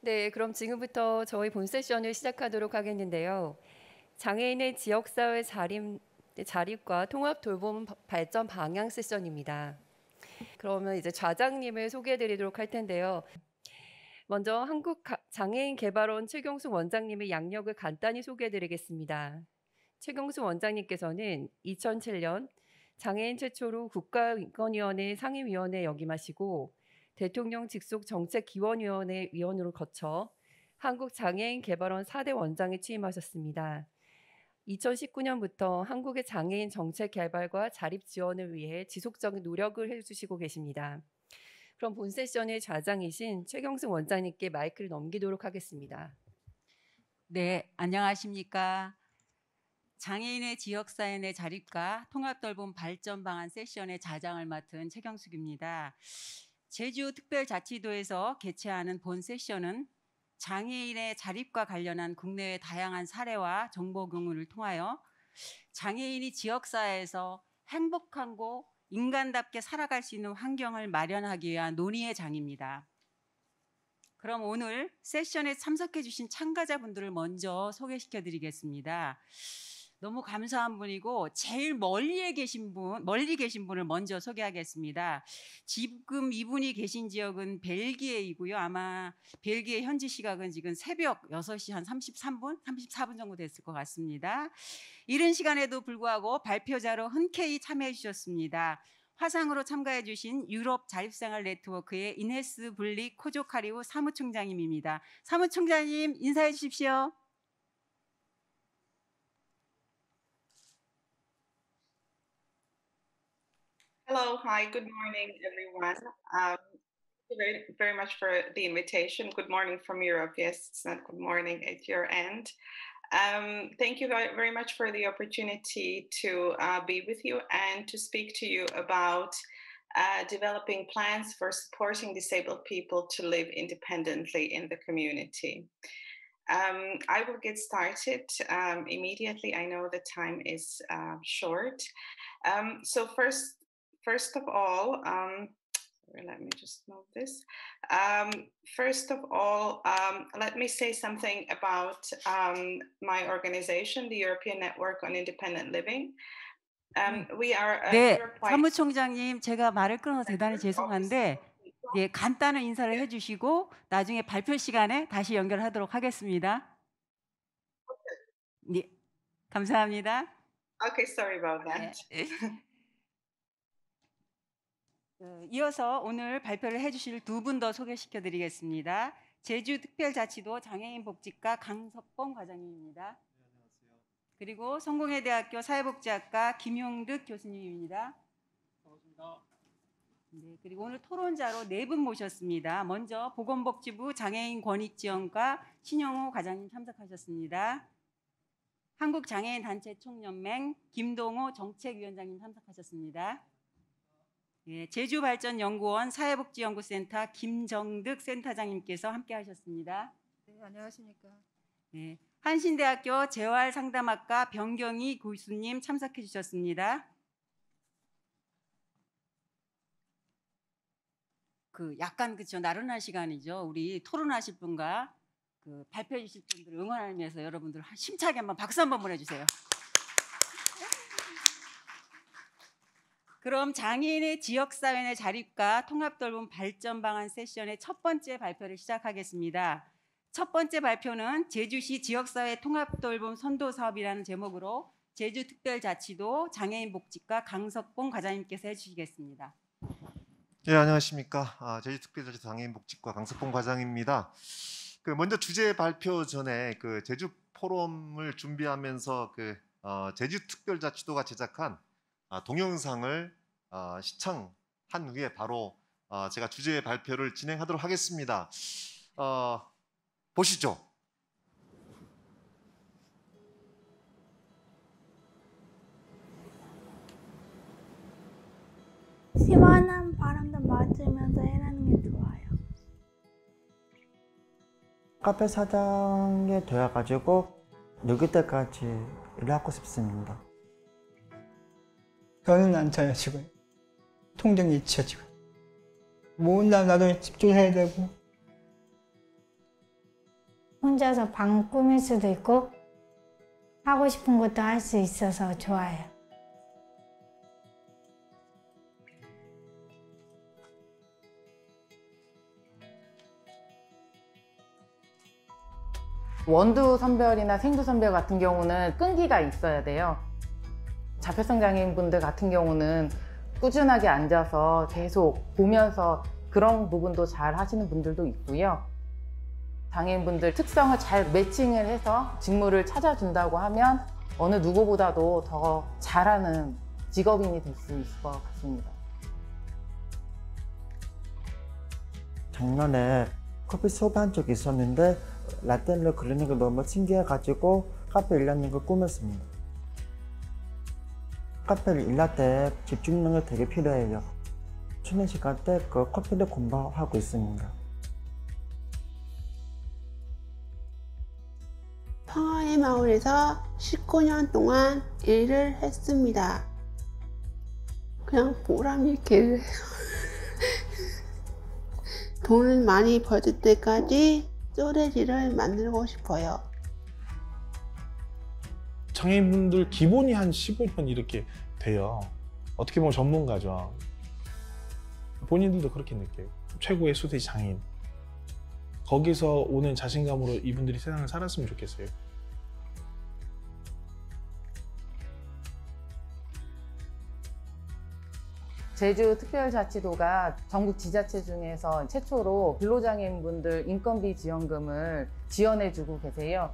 네, 그럼 지금부터 저희 본 세션을 시작하도록 하겠는데요. 장애인의 지역사회 자립과 통합 돌봄 발전 방향 세션입니다. 그러면 이제 좌장님을 소개해드리도록 할 텐데요. 먼저 한국장애인개발원 최경숙 원장님의 양력을 간단히 소개해드리겠습니다. 최경숙 원장님께서는 2007년 장애인 최초로 국가인권위원회 상임위원회 역임하시고 대통령 직속 정책기원위원회 위원으로 거쳐 한국장애인개발원 4대 원장에 취임하셨습니다. 2019년부터 한국의 장애인 정책 개발과 자립 지원을 위해 지속적인 노력을 해주시고 계십니다. 그럼 본 세션의 좌장이신 최경승 원장님께 마이크를 넘기도록 하겠습니다. 네, 안녕하십니까. 장애인의 지역사회 내 자립과 통합돌봄 발전 방안 세션의 좌장을 맡은 최경숙입니다. 제주특별자치도에서 개최하는 본 세션은 장애인의 자립과 관련한 국내외 다양한 사례와 정보 공유를 통하여 장애인이 지역사회에서 행복하고 인간답게 살아갈 수 있는 환경을 마련하기 위한 논의의 장입니다. 그럼 오늘 세션에 참석해 주신 참가자분들을 먼저 소개시켜 드리겠습니다. 너무 감사한 분이고 제일 멀리 계신 분을 먼저 소개하겠습니다. 지금 이분이 계신 지역은 벨기에이고요. 아마 벨기에 현지 시각은 지금 새벽 6시 한 33분, 34분 정도 됐을 것 같습니다. 이른 시간에도 불구하고 발표자로 흔쾌히 참여해 주셨습니다. 화상으로 참가해 주신 유럽 자립생활 네트워크의 이네스 블리 코조카리우 사무총장님입니다. 사무총장님 인사해 주십시오. Hello, hi, good morning, everyone. Thank you very much for the invitation. Good morning from Europe. Yes, it's not good morning at your end. Thank you very much for the opportunity to be with you and to speak to you about developing plans for supporting disabled people to live independently in the community. I will get started immediately. I know the time is short. So first of all, let me just move this. First of all, let me say something about my organization, the European Network on Independent Living. We are a 네, Europe-wide 사무총장님 제가 말을 끊어서 대단히 죄송한데 예, 간단한 인사를 해주시고 나중에 발표 시간에 다시 연결하도록 하겠습니다. 네, 감사합니다. Okay, sorry about that. 이어서 오늘 발표를 해주실 두 분 더 소개시켜 드리겠습니다. 제주특별자치도 장애인복지과 강석봉 과장님입니다. 네, 안녕하세요. 그리고 성공회대학교 사회복지학과 김용득 교수님입니다. 반갑습니다. 네, 그리고 오늘 토론자로 네 분 모셨습니다. 먼저 보건복지부 장애인권익지원과 신영호 과장님 참석하셨습니다. 한국장애인단체총연맹 김동호 정책위원장님 참석하셨습니다. 예, 제주발전연구원 사회복지연구센터 김정득 센터장님께서 함께하셨습니다. 네, 안녕하십니까. 예, 한신대학교 재활상담학과 변경희 교수님 참석해 주셨습니다. 약간 그쵸 나른한 시간이죠. 우리 토론하실 분과 발표해 주실 분들 응원하기 위해서 여러분들 힘차게 한번 박수 한번 보내주세요. 그럼 장애인의 지역사회 내 자립과 통합돌봄 발전 방안 세션의 첫 번째 발표를 시작하겠습니다. 첫 번째 발표는 제주시 지역사회 통합돌봄 선도사업이라는 제목으로 제주특별자치도 장애인복지과 강석봉 과장님께서 해주시겠습니다. 네, 안녕하십니까. 제주특별자치도 장애인복지과 강석봉 과장입니다. 먼저 주제 발표 전에 제주 포럼을 준비하면서 제주특별자치도가 제작한 동영상을 시청한 후에 바로 제가 주제 발표를 진행하도록 하겠습니다. 보시죠. 시원한 바람도 맞으면서 일하는 게 좋아요. 카페 사장이 되어가지고 여기 때까지 일하고 싶습니다. 저는 안 차요, 지금. 통장이 있죠, 지금. 모은 다음 나도 집중해야 되고. 혼자서 방 꾸밀 수도 있고 하고 싶은 것도 할 수 있어서 좋아요. 원두 선별이나 생두 선별 같은 경우는 끈기가 있어야 돼요. 자폐성 장애인분들 같은 경우는 꾸준하게 앉아서 계속 보면서 그런 부분도 잘 하시는 분들도 있고요. 장애인분들 특성을 잘 매칭을 해서 직무를 찾아준다고 하면 어느 누구보다도 더 잘하는 직업인이 될 수 있을 것 같습니다. 작년에 커피 수업한 적이 있었는데 라떼를 그리는 게 너무 신기해가지고 카페 일하는 걸 꾸몄습니다. 카페를 일할 때 집중력이 되게 필요해요. 쉬는 시간 때 그 커피를 공부하고 있습니다. 평화의 마을에서 19년 동안 일을 했습니다. 그냥 보람 있게 일을 해요. 돈을 많이 벌 때까지 소래지를 만들고 싶어요. 장애인분들 기본이 한 15년 이렇게 돼요. 어떻게 보면 전문가죠. 본인들도 그렇게 느껴요. 최고의 수세 장애인. 거기서 오는 자신감으로 이분들이 세상을 살았으면 좋겠어요. 제주특별자치도가 전국 지자체 중에서 최초로 근로장애인분들 인건비 지원금을 지원해주고 계세요.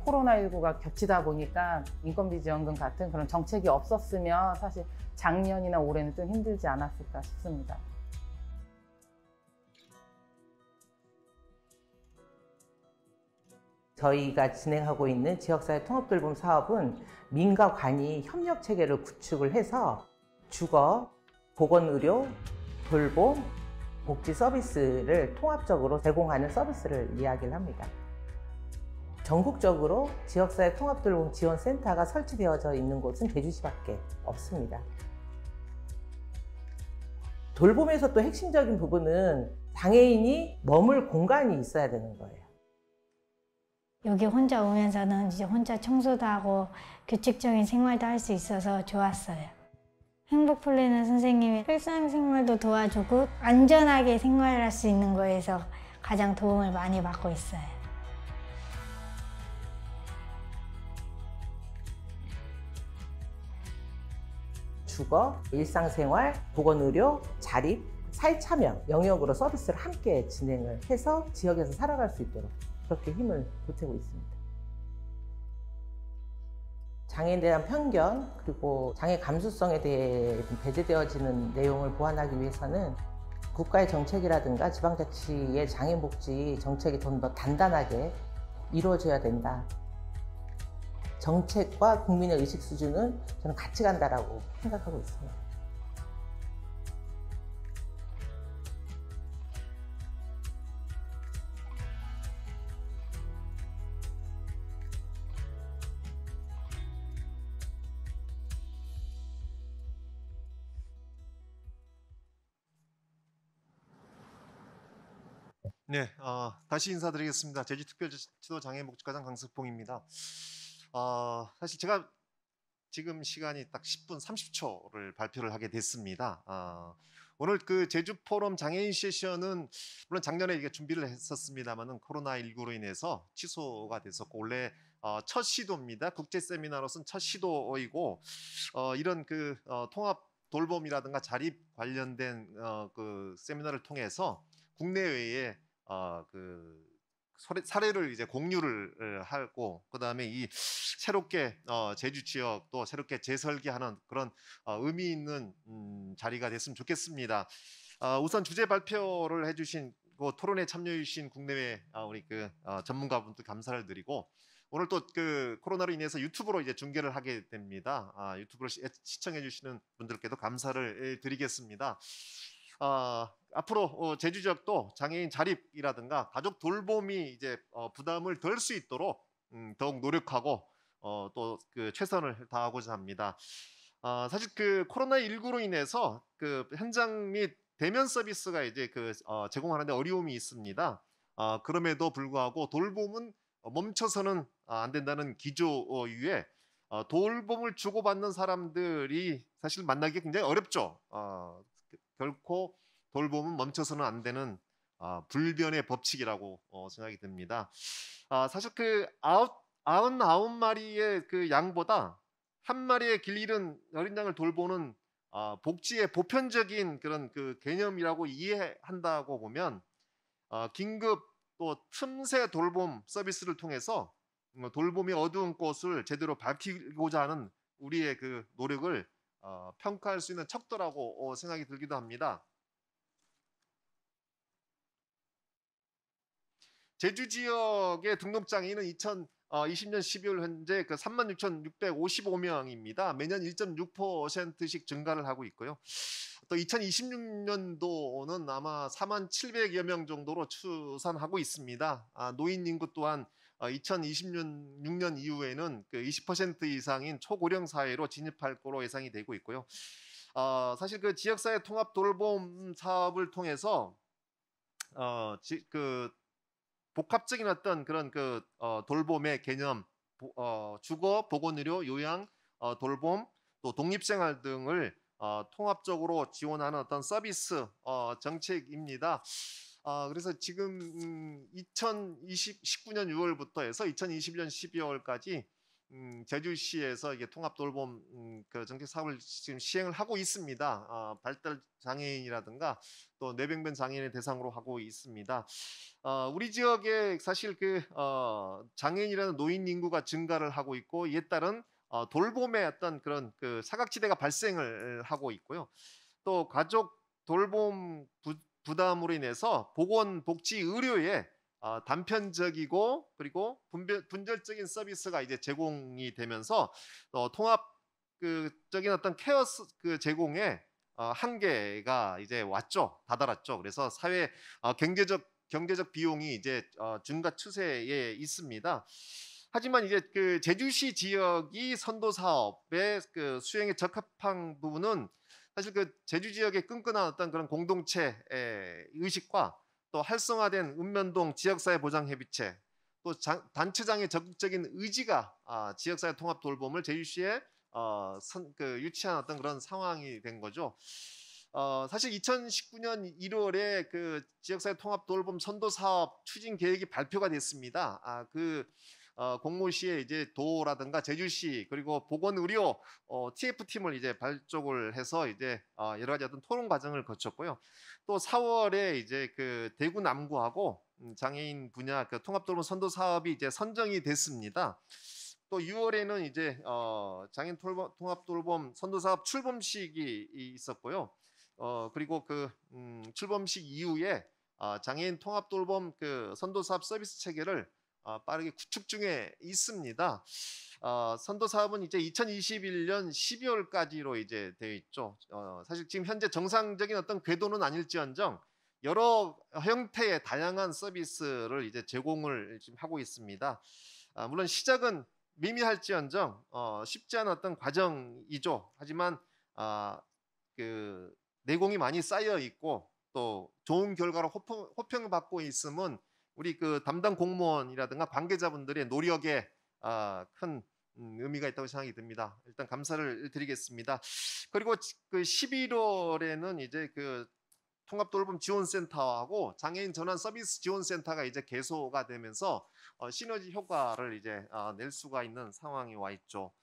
코로나19가 겹치다 보니까 인건비 지원금 같은 그런 정책이 없었으면 사실 작년이나 올해는 좀 힘들지 않았을까 싶습니다. 저희가 진행하고 있는 지역사회 통합돌봄 사업은 민과 관이 협력 체계를 구축을 해서 주거, 보건의료, 돌봄, 복지 서비스를 통합적으로 제공하는 서비스를 이야기를 합니다. 전국적으로 지역사회 통합돌봄 지원센터가 설치되어져 있는 곳은 제주시밖에 없습니다. 돌봄에서 또 핵심적인 부분은 장애인이 머물 공간이 있어야 되는 거예요. 여기 혼자 오면서는 이제 혼자 청소도 하고 규칙적인 생활도 할 수 있어서 좋았어요. 행복플래너 선생님이 일상생활도 도와주고 안전하게 생활할 수 있는 거에서 가장 도움을 많이 받고 있어요. 주거, 일상생활, 보건의료, 자립, 사회참여 영역으로 서비스를 함께 진행을 해서 지역에서 살아갈 수 있도록 그렇게 힘을 보태고 있습니다. 장애인에 대한 편견 그리고 장애 감수성에 대해 배제되어지는 내용을 보완하기 위해서는 국가의 정책이라든가 지방자치의 장애인복지 정책이 좀 더 단단하게 이루어져야 된다. 정책과 국민의 의식 수준은 저는 같이 간다라고 생각하고 있습니다. 네, 다시 인사드리겠습니다. 제주특별자치도 장애인복지과장 강석봉입니다. 사실 제가 지금 시간이 딱 10분 30초를 발표를 하게 됐습니다. 오늘 그 제주 포럼 장애인 세션은 물론 작년에 이게 준비를 했었습니다만은 코로나19로 인해서 취소가 됐었고 원래 첫 시도입니다. 국제 세미나로서는 첫 시도이고 이런 그 통합 돌봄이라든가 자립 관련된 그 세미나를 통해서 국내외에 그 사례를 이제 공유를 하고 그다음에 이 새롭게 제주 지역 또 새롭게 재설계하는 그런 의미 있는 자리가 됐으면 좋겠습니다. 우선 주제 발표를 해주신 토론에 참여해 주신 국내외 우리 그 전문가분들 감사를 드리고 오늘 또 그 코로나로 인해서 유튜브로 이제 중계를 하게 됩니다. 유튜브를 시청해 주시는 분들께도 감사를 드리겠습니다. 앞으로 제주 지역도 장애인 자립이라든가 가족 돌봄이 이제 부담을 덜 수 있도록 더욱 노력하고 또 그 최선을 다하고자 합니다. 사실 그 코로나19로 인해서 그 현장 및 대면 서비스가 이제 그 제공하는데 어려움이 있습니다. 그럼에도 불구하고 돌봄은 멈춰서는 안 된다는 기조유에 돌봄을 주고받는 사람들이 사실 만나기 굉장히 어렵죠. 결코 돌봄은 멈춰서는 안 되는 불변의 법칙이라고 생각이 듭니다. 사실 그 99마리의 그 양보다 한 마리의 길 잃은 어린 양을 돌보는 복지의 보편적인 그런 그 개념이라고 이해한다고 보면 긴급 또 틈새 돌봄 서비스를 통해서 돌봄의 어두운 꽃을 제대로 밝히고자 하는 우리의 그 노력을 평가할 수 있는 척도라고 생각이 들기도 합니다. 제주 지역의 등록장애인은 2020년 12월 현재 그 36,655명입니다. 매년 1.6%씩 증가를 하고 있고요. 또 2026년도는 아마 47,700여 명 정도로 추산하고 있습니다. 노인 인구 또한 2026년 이후에는 그 20% 이상인 초고령 사회로 진입할 거로 예상이 되고 있고요. 사실 그 지역사회 통합 돌봄 사업을 통해서 그 복합적인 어떤 그런 그 돌봄의 개념, 주거, 보건의료, 요양, 돌봄, 또 독립생활 등을 통합적으로 지원하는 어떤 서비스 정책입니다. 그래서 지금 2019년 6월부터 해서 2020년 12월까지 제주시에서 이게 통합 돌봄 그 정책 사업을 지금 시행을 하고 있습니다. 발달 장애인이라든가 또 뇌병변 장애인을 대상으로 하고 있습니다. 우리 지역에 사실 그 장애인이라는 노인 인구가 증가를 하고 있고 이에 따른 돌봄의 어떤 그런 그 사각지대가 발생을 하고 있고요. 또 가족 돌봄 부담으로 인해서 보건, 복지, 의료에 단편적이고 그리고 분절적인 서비스가 이제 제공이 되면서 통합적인 어떤 케어 그 제공에 한계가 이제 다다랐죠. 그래서 사회 경제적 비용이 이제 증가 추세에 있습니다. 하지만 이제 그 제주시 지역이 선도 사업의 그 수행에 적합한 부분은 사실 그 제주 지역의 끈끈한 어떤 그런 공동체 의식과 또 활성화된 읍면동 지역사회 보장협의체 또 단체장의 적극적인 의지가 지역사회 통합 돌봄을 제주시에 유치한 어떤 그런 상황이 된 거죠. 사실 2019년 1월에 그 지역사회 통합 돌봄 선도 사업 추진 계획이 발표가 됐습니다. 공모시에 이제 도라든가 제주시 그리고 보건의료 TF팀을 이제 발족을 해서 이제 여러 가지 어떤 토론 과정을 거쳤고요. 또 4월에 이제 그 대구 남구하고 장애인 분야 그 통합돌봄 선도 사업이 이제 선정이 됐습니다. 또 6월에는 이제 장애인 통합돌봄 선도 사업 출범식이 있었고요. 그리고 그 출범식 이후에 장애인 통합돌봄 그 선도 사업 서비스 체계를 빠르게 구축 중에 있습니다. 선도 사업은 이제 2021년 12월까지로 이제 되어 있죠. 사실 지금 현재 정상적인 어떤 궤도는 아닐지언정 여러 형태의 다양한 서비스를 이제 제공을 지금 하고 있습니다. 물론 시작은 미미할지언정 쉽지 않은 어떤 과정이죠. 하지만 그 내공이 많이 쌓여 있고 또 좋은 결과로 호평받고 있음은 우리 그 담당 공무원이라든가 관계자분들의 노력에 큰 의미가 있다고 생각이 듭니다. 일단 감사를 드리겠습니다. 그리고 그 11월에는 이제 그 통합돌봄 지원센터하고 장애인 전환 서비스 지원센터가 이제 개소가 되면서 시너지 효과를 이제 낼 수가 있는 상황이 와 있죠.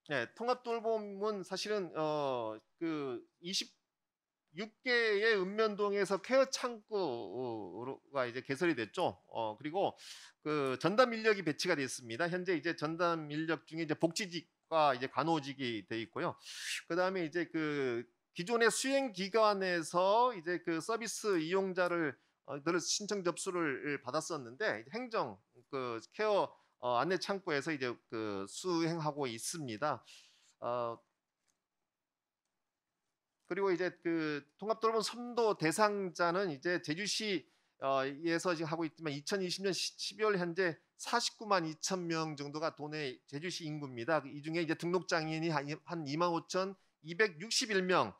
네, 통합돌봄은 사실은 그 26개의 읍면동에서 케어 창구가 이제 개설이 됐죠. 그리고 그 전담 인력이 배치가 됐습니다. 현재 이제 전담 인력 중에 이제 복지직과 이제 간호직이 돼 있고요. 그다음에 이제 그 기존의 수행 기관에서 이제 그 서비스 이용자를 신청 접수를 받았었는데 행정 그 케어 안내 창구에서 이제 그 수행하고 있습니다. 그리고 이제 그 통합돌봄 선도 대상자는 이제 제주시에서 지금 하고 있지만 2020년 12월 현재 49만 2천 명 정도가 도내 제주시 인구입니다. 이 중에 이제 등록 장애인이 한 25,261명,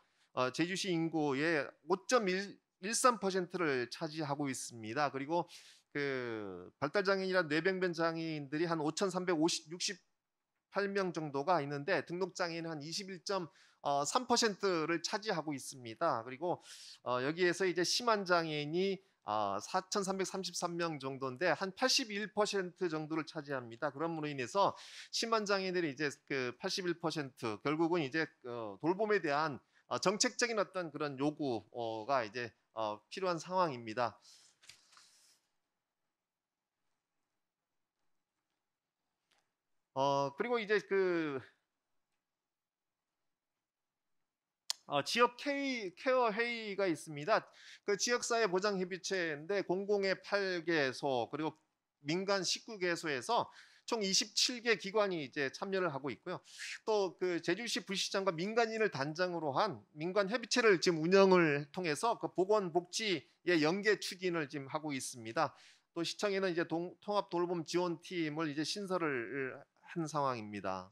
제주시 인구의 5.13%를 차지하고 있습니다. 그리고 그 발달 장애인이나 뇌병변 장애인들이 한 5,368명 정도가 있는데 등록 장애인은 한 21.3%를 차지하고 있습니다. 그리고 여기에서 이제 심한 장애인이 4,333명 정도인데 한 81% 정도를 차지합니다. 그럼으로 인해서 심한 장애인들이 이제 그 81% 결국은 이제 돌봄에 대한 정책적인 어떤 그런 요구가 이제 필요한 상황입니다. 그리고 이제 그 지역 케어 회의가 있습니다. 그 지역사회 보장 협의체인데 공공의 8개소 그리고 민간 19개소에서 총 27개 기관이 이제 참여를 하고 있고요. 또 그 제주시 부시장과 민간인을 단장으로 한 민간 협의체를 지금 운영을 통해서 그 보건복지의 연계 추진을 지금 하고 있습니다. 또 시청에는 이제 통합 돌봄 지원팀을 이제 신설을 한 상황입니다.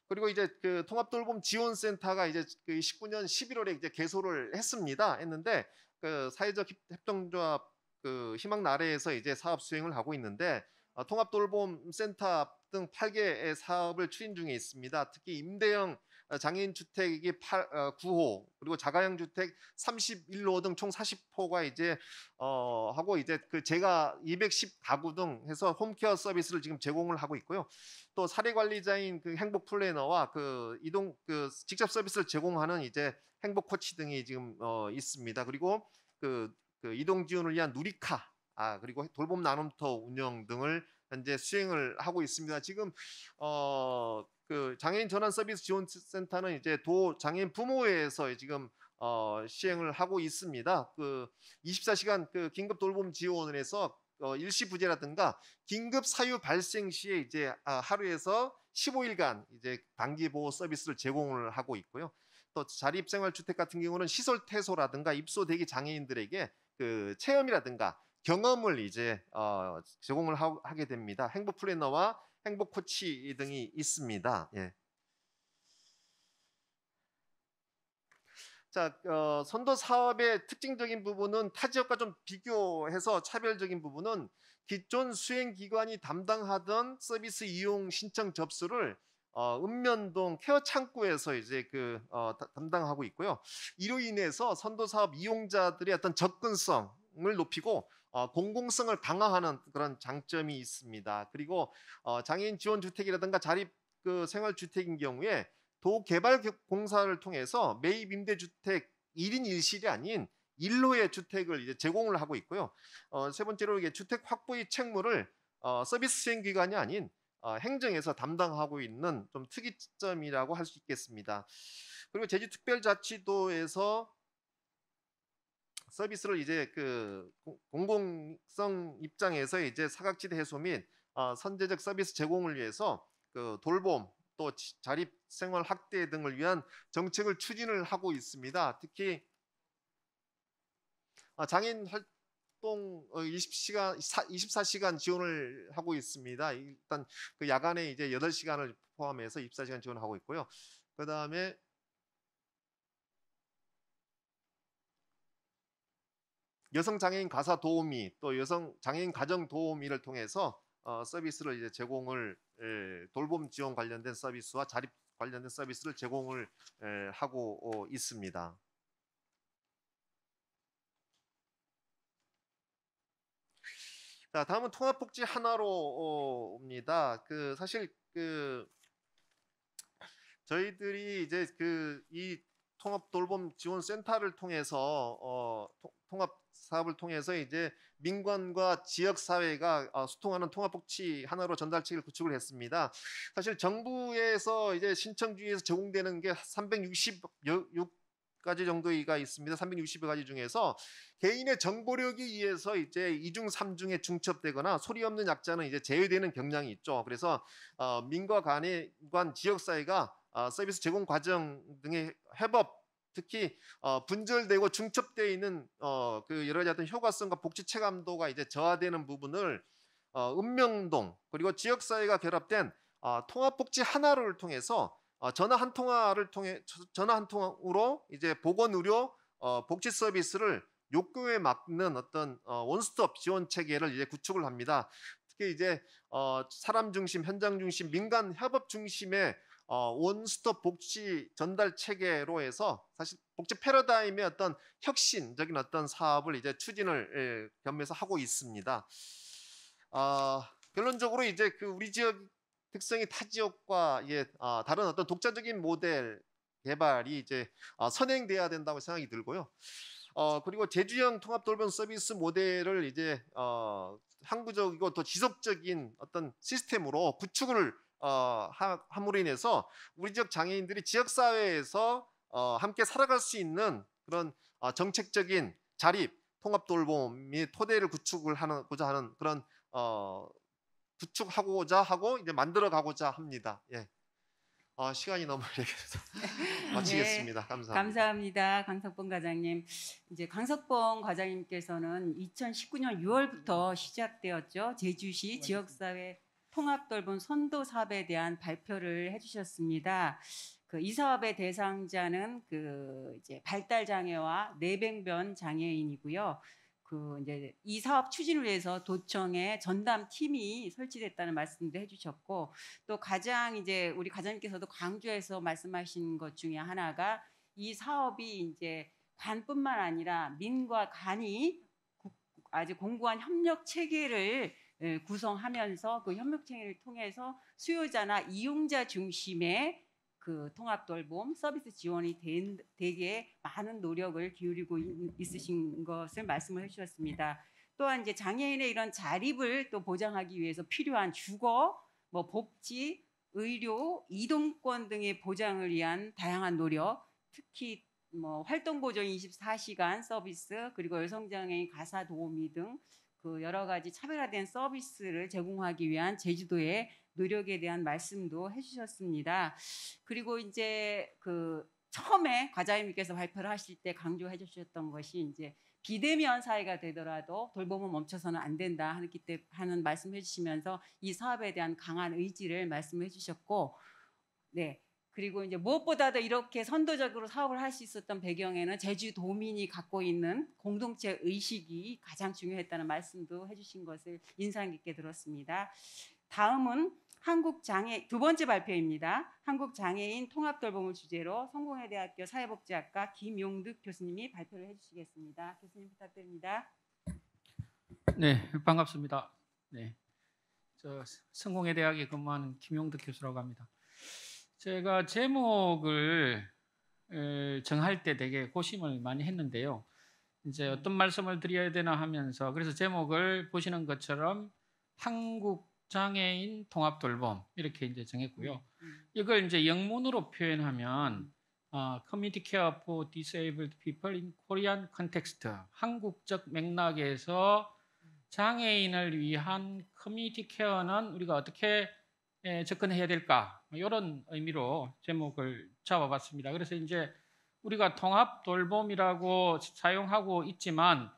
그리고 이제 그 통합돌봄 지원센터가 이제 그 19년 11월에 이제 개소를 했는데 그 사회적 협동조합 그 희망 나래에서 이제 사업 수행을 하고 있는데 통합돌봄 센터 등 8개의 사업을 추진 중에 있습니다. 특히 임대형 장애인 주택이 9호 그리고 자가용 주택 31호 등 총 40호가 이제 하고 이제 그 제가 210가구 등 해서 홈케어 서비스를 지금 제공을 하고 있고요. 또 사례 관리자인 그 행복 플래너와 그 이동 그 직접 서비스를 제공하는 이제 행복 코치 등이 지금 있습니다. 그리고 그 이동 지원을 위한 누리카 그리고 돌봄 나눔터 운영 등을 현재 수행을 하고 있습니다. 지금 그 장애인 전환 서비스 지원센터는 이제 도 장애인 부모회에서 지금 시행을 하고 있습니다. 그 24시간 그 긴급 돌봄 지원을 해서 일시부재라든가 긴급 사유 발생 시에 이제 하루에서 15일간 이제 단기 보호 서비스를 제공을 하고 있고요. 또 자립생활주택 같은 경우는 시설 퇴소라든가 입소 대기 장애인들에게 그 체험이라든가 경험을 이제 제공을 하게 됩니다. 행복 플래너와 행복 코치 등이 있습니다. 예. 자, 선도 사업의 특징적인 부분은 타 지역과 좀 비교해서 차별적인 부분은 기존 수행 기관이 담당하던 서비스 이용 신청 접수를 읍면동 케어 창구에서 이제 담당하고 있고요. 이로 인해서 선도 사업 이용자들의 어떤 접근성을 높이고 공공성을 강화하는 그런 장점이 있습니다. 그리고 장애인 지원 주택이라든가 자립 생활 주택인 경우에 도개발공사를 통해서 매입 임대주택 1인 1실이 아닌 일로의 주택을 이제 제공을 하고 있고요. 세 번째로 이게 주택 확보의 책무를 서비스 수행기관이 아닌 행정에서 담당하고 있는 좀 특이점이라고 할 수 있겠습니다. 그리고 제주특별자치도에서 서비스를 이제 그 공공성 입장에서 이제 사각지대 해소 및 선제적 서비스 제공을 위해서 그 돌봄 또 자립생활 확대 등을 위한 정책을 추진을 하고 있습니다. 특히 장애인 활동 24시간 지원을 하고 있습니다. 일단 그 야간에 이제 8시간을 포함해서 24시간 지원을 하고 있고요. 그 다음에 여성 장애인 가사 도우미 또 여성 장애인 가정 도우미를 통해서 서비스를 이제 제공을 돌봄 지원 관련된 서비스와 자립 관련된 서비스를 제공을 하고 있습니다. 자, 다음은 통합복지 하나로입니다. 그 사실 그 저희들이 이제 이 통합 돌봄 지원 센터를 통해서 통합 사업을 통해서 이제 민관과 지역 사회가 소통하는 통합복지 하나로 전달책을 구축을 했습니다. 사실 정부에서 이제 신청주의에서 제공되는 게 366가지 정도가 있습니다. 360여 가지 중에서 개인의 정보력에 의해서 이제 2중 3중에 중첩되거나 소리 없는 약자는 이제 제외되는 경향이 있죠. 그래서 민과 관 지역 사회가 서비스 제공 과정 등의 협업 특히 분절되고 중첩되어 있는 그 여러 가지 어떤 효과성과 복지 체감도가 이제 저하되는 부분을 읍명동 그리고 지역 사회가 결합된 통합복지 하나를 통해서 전화 한 통으로 이제 보건 의료 복지 서비스를 욕구에 맞는 어떤 원스톱 지원 체계를 이제 구축을 합니다. 특히 이제 사람 중심, 현장 중심, 민간 협업 중심의 원스톱 복지 전달 체계로 해서 사실 복지 패러다임의 어떤 혁신적인 어떤 사업을 이제 추진을 겸해서 하고 있습니다. 결론적으로 이제 그 우리 지역 특성이 타 지역과 다른 어떤 독자적인 모델 개발이 이제 선행돼야 된다고 생각이 들고요. 그리고 제주형 통합 돌봄 서비스 모델을 이제 항구적이고 더 지속적인 어떤 시스템으로 구축을 함으로 인해서 우리 지역 장애인들이 지역 사회에서 함께 살아갈 수 있는 그런 정책적인 자립 통합 돌봄의 토대를 구축하고자 하는 그런 구축하고자 하고 이제 만들어 가고자 합니다. 예. 시간이 너무 이렇게 마치겠습니다. 네, 감사합니다. 감사합니다. 강석봉 과장님. 이제 강석봉 과장님께서는 2019년 6월부터 시작되었죠. 제주시 지역사회 통합돌봄 선도 사업에 대한 발표를 해주셨습니다. 이 사업의 대상자는 이제 발달 장애와 뇌병변 장애인이고요. 이제 이 사업 추진을 위해서 도청에 전담 팀이 설치됐다는 말씀도 해주셨고, 또 가장 이제 우리 과장님께서도 강조해서 말씀하신 것 중에 하나가 이 사업이 이제 간뿐만 아니라 민과 간이 아주 공고한 협력 체계를 구성하면서 그 협력 체계를 통해서 수요자나 이용자 중심의 통합돌봄 서비스 지원이 되게 많은 노력을 기울이고 있으신 것을 말씀을 해주셨습니다. 또한 이제 장애인의 이런 자립을 또 보장하기 위해서 필요한 주거, 복지, 의료, 이동권 등의 보장을 위한 다양한 노력, 특히 활동 보정 24시간 서비스, 그리고 여성장애인 가사 도우미 등 여러 가지 차별화된 서비스를 제공하기 위한 제주도의 노력에 대한 말씀도 해주셨습니다. 그리고 이제 처음에 과장님께서 발표를 하실 때 강조해 주셨던 것이 이제 비대면 사회가 되더라도 돌봄은 멈춰서는 안 된다 하는 말씀해 주시면서 이 사업에 대한 강한 의지를 말씀해 주셨고, 네. 그리고 이제 무엇보다도 이렇게 선도적으로 사업을 할 수 있었던 배경에는 제주도민이 갖고 있는 공동체 의식이 가장 중요했다는 말씀도 해주신 것을 인상 깊게 들었습니다. 다음은 두 번째 발표입니다. 한국장애인 통합돌봄을 주제로 성공회대학교 사회복지학과 김용득 교수님이 발표를 해주시겠습니다. 교수님 부탁드립니다. 네, 반갑습니다. 네, 저 성공회대학에 근무하는 김용득 교수라고 합니다. 제가 제목을 정할 때 되게 고심을 많이 했는데요. 이제 어떤 말씀을 드려야 되나 하면서 그래서 제목을 보시는 것처럼 한국 장애인 통합 돌봄 이렇게 이제 정했고요. 이걸 이제 영문으로 표현하면 Community Care for Disabled People in Korean Context, 한국적 맥락에서 장애인을 위한 커뮤니티 케어는 우리가 어떻게 접근해야 될까, 이런 의미로 제목을 잡아봤습니다. 그래서 이제 우리가 통합 돌봄이라고 사용하고 있지만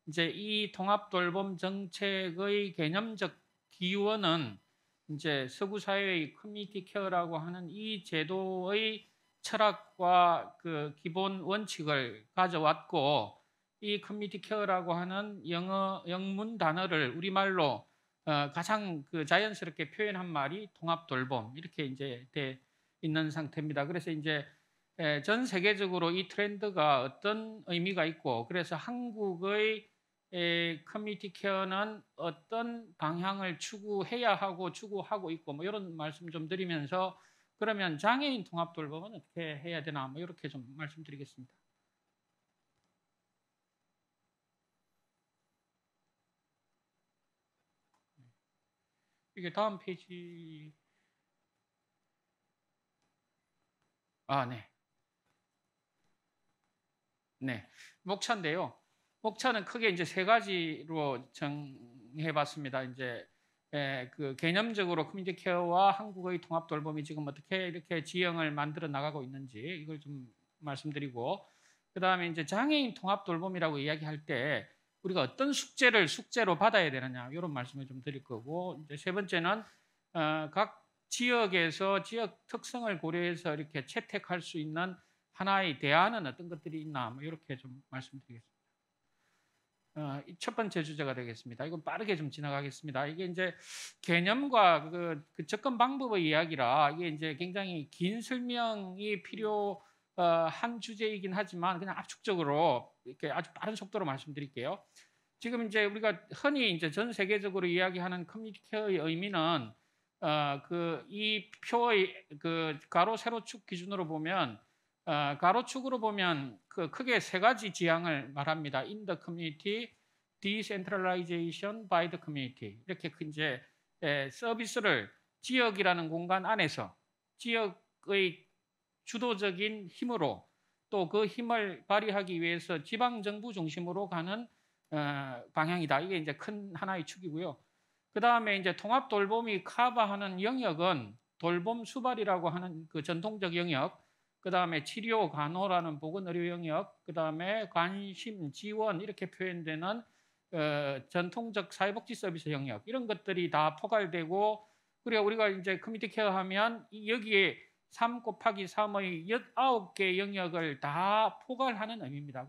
이제 이 통합 돌봄 정책의 개념적 기원은 이제 서구 사회의 커뮤니티 케어라고 하는 이 제도의 철학과 기본 원칙을 가져왔고, 이 커뮤니티 케어라고 하는 영문 단어를 우리말로 가장 자연스럽게 표현한 말이 통합 돌봄 이렇게 이제 돼 있는 상태입니다. 그래서 이제 전 세계적으로 이 트렌드가 어떤 의미가 있고, 그래서 한국의 커뮤니티 케어는 어떤 방향을 추구해야 하고 추구하고 있고 이런 말씀 좀 드리면서, 그러면 장애인 통합 돌봄은 어떻게 해야 되나 이렇게 좀 말씀드리겠습니다. 이게 다음 페이지. 네. 목차인데요. 목차는 크게 이제 세 가지로 정해봤습니다. 이제 개념적으로 커뮤니티 케어와 한국의 통합 돌봄이 지금 어떻게 이렇게 지형을 만들어 나가고 있는지 이걸 좀 말씀드리고, 그다음에 이제 장애인 통합 돌봄이라고 이야기할 때 우리가 어떤 숙제로 받아야 되느냐 이런 말씀을 좀 드릴 거고, 이제 세 번째는 각 지역에서 지역 특성을 고려해서 이렇게 채택할 수 있는 하나의 대안은 어떤 것들이 있나 뭐 이렇게 좀 말씀드리겠습니다. 첫 번째 주제가 되겠습니다. 이건 빠르게 좀 지나가겠습니다. 이게 이제 개념과 그 접근 방법의 이야기라 이게 이제 굉장히 긴 설명이 필요한 주제이긴 하지만 그냥 압축적으로 이렇게 아주 빠른 속도로 말씀드릴게요. 지금 이제 우리가 흔히 이제 전 세계적으로 이야기하는 커뮤니티 케어의 의미는 이 표의 그 가로 세로축 기준으로 보면 가로축으로 보면 크게 세 가지 지향을 말합니다. In the community, decentralization by the community. 이렇게 이제 서비스를 지역이라는 공간 안에서 지역의 주도적인 힘으로 또 그 힘을 발휘하기 위해서 지방 정부 중심으로 가는 방향이다. 이게 이제 큰 하나의 축이고요. 그 다음에 이제 통합 돌봄이 커버하는 영역은 돌봄 수발이라고 하는 그 전통적 영역. 그 다음에 치료, 간호라는 보건의료 영역, 그 다음에 관심, 지원 이렇게 표현되는 전통적 사회복지 서비스 영역 이런 것들이 다 포괄되고 그리고 우리가 이제 커뮤니티 케어하면 여기에 3 곱하기 3의 19개 영역을 다 포괄하는 의미입니다.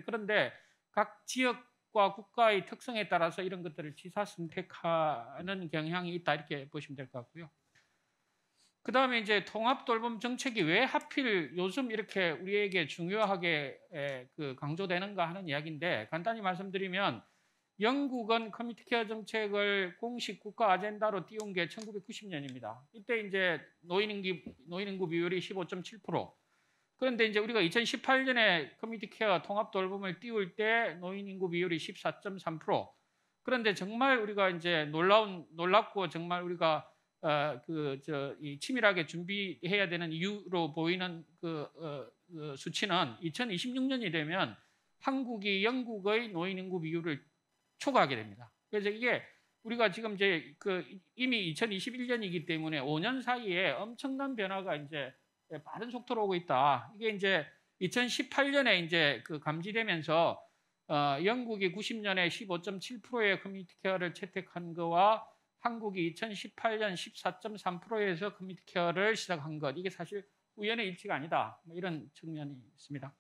그런데 각 지역과 국가의 특성에 따라서 이런 것들을 취사선택하는 경향이 있다 이렇게 보시면 될 것 같고요. 그 다음에 이제 통합돌봄 정책이 왜 하필 요즘 이렇게 우리에게 중요하게 강조되는가 하는 이야기인데 간단히 말씀드리면 영국은 커뮤니티 케어 정책을 공식 국가 아젠다로 띄운 게 1990년입니다. 이때 이제 노인 인구 비율이 15.7%. 그런데 이제 우리가 2018년에 커뮤니티 케어 통합돌봄을 띄울 때 노인 인구 비율이 14.3%. 그런데 정말 우리가 이제 놀랍고 정말 우리가 이 치밀하게 준비해야 되는 이유로 보이는 수치는 2026년이 되면 한국이 영국의 노인 인구 비율을 초과하게 됩니다. 그래서 이게 우리가 지금 이제 이미 2021년이기 때문에 5년 사이에 엄청난 변화가 이제 빠른 속도로 오고 있다. 이게 이제 2018년에 이제 감지되면서 영국이 90년에 15.7%의 커뮤니티 케어를 채택한 거와 한국이 2018년 14.3%에서 커뮤니티 케어를 시작한 것 이게 사실 우연의 일치가 아니다 이런 측면이 있습니다.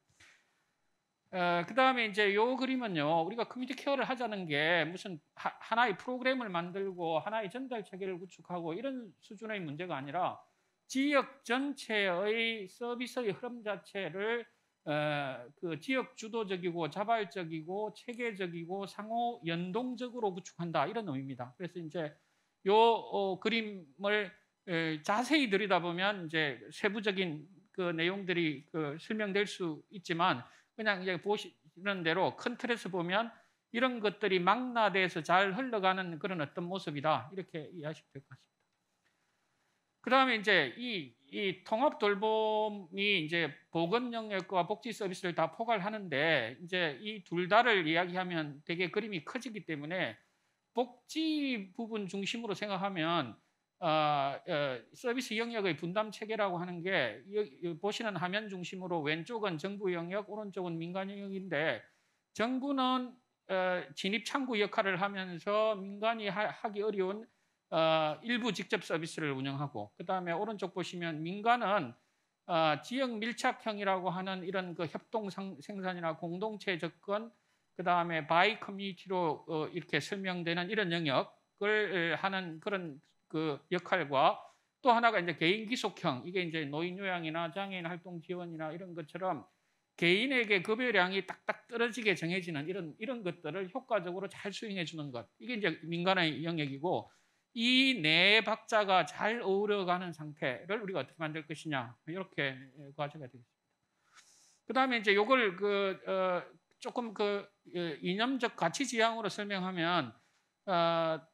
그 다음에 이제 요 그림은요 우리가 커뮤니티 케어를 하자는 게 무슨 하나의 프로그램을 만들고 하나의 전달 체계를 구축하고 이런 수준의 문제가 아니라 지역 전체의 서비스의 흐름 자체를 지역 주도적이고 자발적이고 체계적이고 상호 연동적으로 구축한다 이런 의미입니다. 그래서 이제 요 그림을 자세히 들여다보면 이제 세부적인 내용들이 설명될 수 있지만 그냥 이제 보시는 대로 큰 틀에서 보면 이런 것들이 망라돼서 잘 흘러가는 그런 어떤 모습이다 이렇게 이해하시면 될 것 같습니다. 그 다음에 이제 이 통합 돌봄이 이제 보건 영역과 복지 서비스를 다 포괄하는데 이제 이 둘 다를 이야기하면 되게 그림이 커지기 때문에 복지 부분 중심으로 생각하면 서비스 영역의 분담 체계라고 하는 게 보시는 화면 중심으로 왼쪽은 정부 영역, 오른쪽은 민간 영역인데 정부는 진입 창구 역할을 하면서 민간이 하기 어려운 일부 직접 서비스를 운영하고 그 다음에 오른쪽 보시면 민간은 지역 밀착형이라고 하는 이런 협동 생산이나 공동체 접근 그 다음에 바이 커뮤니티로 이렇게 설명되는 이런 영역을 하는 그런 역할과 또 하나가 이제 개인 기속형 이게 이제 노인 요양이나 장애인 활동 지원이나 이런 것처럼 개인에게 급여량이 딱딱 떨어지게 정해지는 이런 것들을 효과적으로 잘 수행해 주는 것 이게 이제 민간의 영역이고 이 네 박자가 잘 어우러가는 상태를 우리가 어떻게 만들 것이냐 이렇게 과제가 되겠습니다. 그 다음에 이제 요걸 조금 이념적 가치 지향으로 설명하면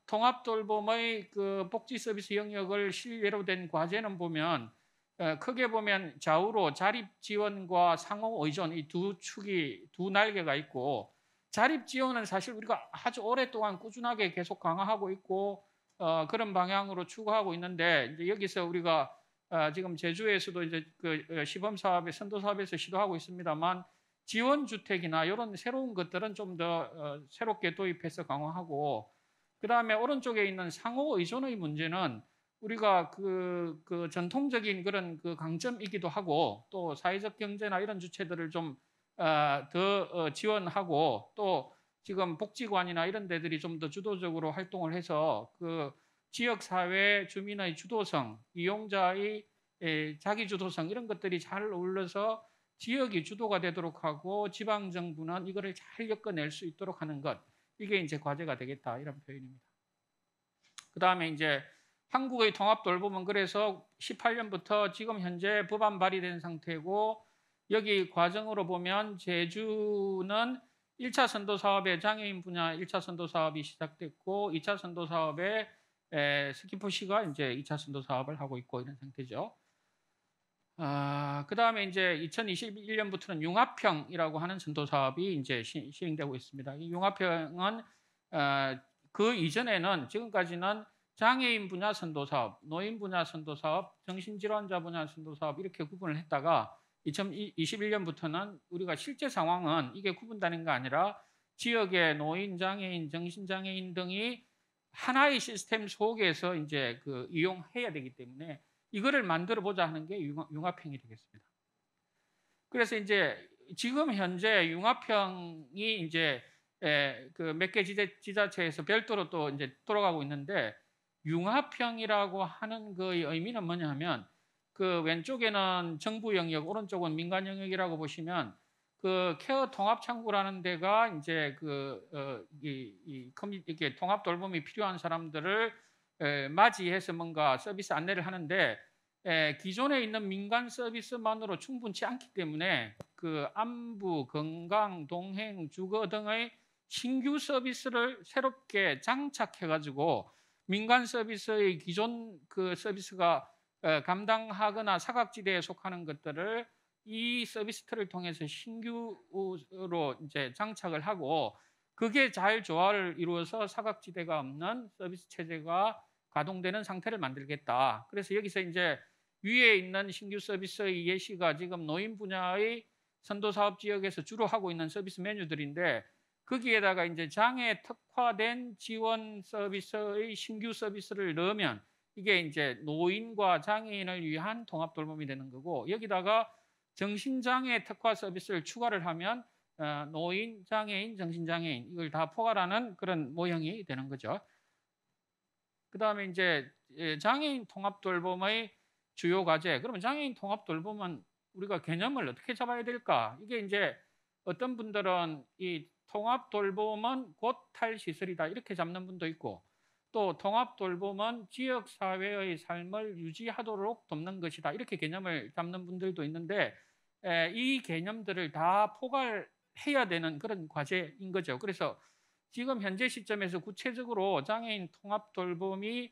통합돌봄의 복지 서비스 영역을 실례로 된 과제는 보면 크게 보면 좌우로 자립 지원과 상호 의존 이 두 축이 두 날개가 있고 자립 지원은 사실 우리가 아주 오랫동안 꾸준하게 계속 강화하고 있고 그런 방향으로 추구하고 있는데 이제 여기서 우리가 지금 제주에서도 이제 시범 사업에 선도 사업에서 시도하고 있습니다만 지원 주택이나 이런 새로운 것들은 좀 더 새롭게 도입해서 강화하고 그 다음에 오른쪽에 있는 상호 의존의 문제는 우리가 그 전통적인 그런 그 강점이기도 하고 또 사회적 경제나 이런 주체들을 좀 더 지원하고 또 지금 복지관이나 이런 데들이 좀 더 주도적으로 활동을 해서 그 지역 사회 주민의 주도성, 이용자의 자기 주도성 이런 것들이 잘 어울려서 지역이 주도가 되도록 하고 지방 정부는 이거를 잘 엮어낼 수 있도록 하는 것 이게 이제 과제가 되겠다 이런 표현입니다. 그 다음에 이제 한국의 통합돌봄은 그래서 18년부터 지금 현재 법안 발의된 상태고 여기 과정으로 보면 제주는 1차 선도 사업에 장애인 분야 1차 선도 사업이 시작됐고 2차 선도 사업에 스키포시가 이제 2차 선도 사업을 하고 있고 이런 상태죠. 그 다음에 이제 2021년부터는 융합형이라고 하는 선도 사업이 이제 시행되고 있습니다. 이 융합형은 그 이전에는 지금까지는 장애인 분야 선도 사업, 노인 분야 선도 사업, 정신질환자 분야 선도 사업 이렇게 구분을 했다가 2021년부터는 우리가 실제 상황은 이게 구분되는 게 아니라 지역의 노인, 장애인, 정신장애인 등이 하나의 시스템 속에서 이제 그 이용해야 되기 때문에 이거를 만들어 보자 하는 게 융합형이 되겠습니다. 그래서 이제 지금 현재 융합형이 이제 그 몇 개 지자체에서 별도로 또 이제 돌아가고 있는데 융합형이라고 하는 그 의미는 뭐냐면 그 왼쪽에는 정부 영역, 오른쪽은 민간 영역이라고 보시면 그 케어 통합 창구라는 데가 이제 이렇게 통합 돌봄이 필요한 사람들을 맞이해서 뭔가 서비스 안내를 하는데 기존에 있는 민간 서비스만으로 충분치 않기 때문에 그 안부, 건강, 동행, 주거 등의 신규 서비스를 새롭게 장착해가지고 민간 서비스의 기존 그 서비스가 감당하거나 사각지대에 속하는 것들을 이 서비스 틀을 통해서 신규로 이제 장착을 하고 그게 잘 조화를 이루어서 사각지대가 없는 서비스 체제가 가동되는 상태를 만들겠다. 그래서 여기서 이제 위에 있는 신규 서비스의 예시가 지금 노인 분야의 선도사업 지역에서 주로 하고 있는 서비스 메뉴들인데 거기에다가 이제 장애 특화된 지원 서비스의 신규 서비스를 넣으면 이게 이제 노인과 장애인을 위한 통합 돌봄이 되는 거고 여기다가 정신장애 특화 서비스를 추가를 하면 노인, 장애인, 정신장애인 이걸 다 포괄하는 그런 모형이 되는 거죠. 그 다음에 이제 장애인 통합 돌봄의 주요 과제. 그러면 장애인 통합 돌봄은 우리가 개념을 어떻게 잡아야 될까? 이게 이제 어떤 분들은 이 통합 돌봄은 곧 탈시설이다 이렇게 잡는 분도 있고 또 통합 돌봄은 지역 사회의 삶을 유지하도록 돕는 것이다 이렇게 개념을 잡는 분들도 있는데 이 개념들을 다 포괄해야 되는 그런 과제인 거죠. 그래서 지금 현재 시점에서 구체적으로 장애인 통합 돌봄이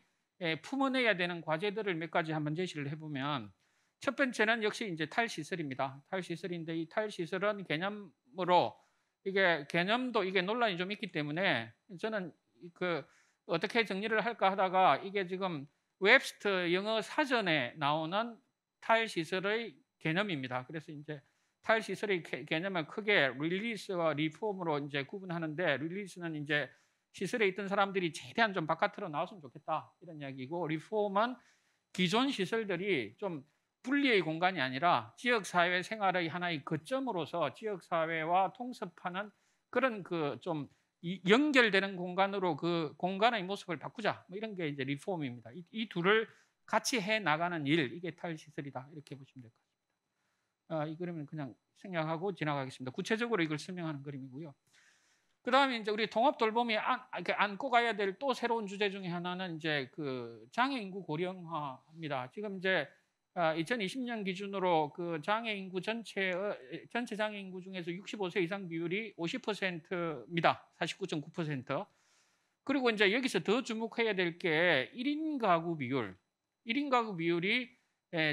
품어내야 되는 과제들을 몇 가지 한번 제시를 해보면 첫 번째는 역시 이제 탈시설입니다. 탈시설인데 이 탈시설은 개념으로 이게 개념도 이게 논란이 좀 있기 때문에 저는 그 어떻게 정리를 할까 하다가 이게 지금 웹스터 영어 사전에 나오는 탈시설의 개념입니다. 그래서 이제 탈시설의 개념을 크게 릴리스와 리폼으로 이제 구분하는데 릴리스는 이제 시설에 있던 사람들이 최대한 좀 바깥으로 나왔으면 좋겠다 이런 이야기고 리폼은 기존 시설들이 좀 분리의 공간이 아니라 지역사회 생활의 하나의 거점으로서 지역사회와 통섭하는 그런 그 좀 연결되는 공간으로 그 공간의 모습을 바꾸자 뭐 이런 게 이제 리폼입니다. 이 둘을 같이 해 나가는 일 이게 탈시설이다 이렇게 보시면 될 것 같습니다. 이 그림은 그냥 생략하고 지나가겠습니다. 구체적으로 이걸 설명하는 그림이고요. 그 다음에 이제 우리 통합 돌봄이 안고 가야 될 또 새로운 주제 중에 하나는 이제 그 장애 인구 고령화입니다. 지금 이제 2020년 기준으로 그 장애 인구 전체 장애 인구 중에서 65세 이상 비율이 50%입니다. 49.9%. 그리고 이제 여기서 더 주목해야 될 게 1인 가구 비율. 1인 가구 비율이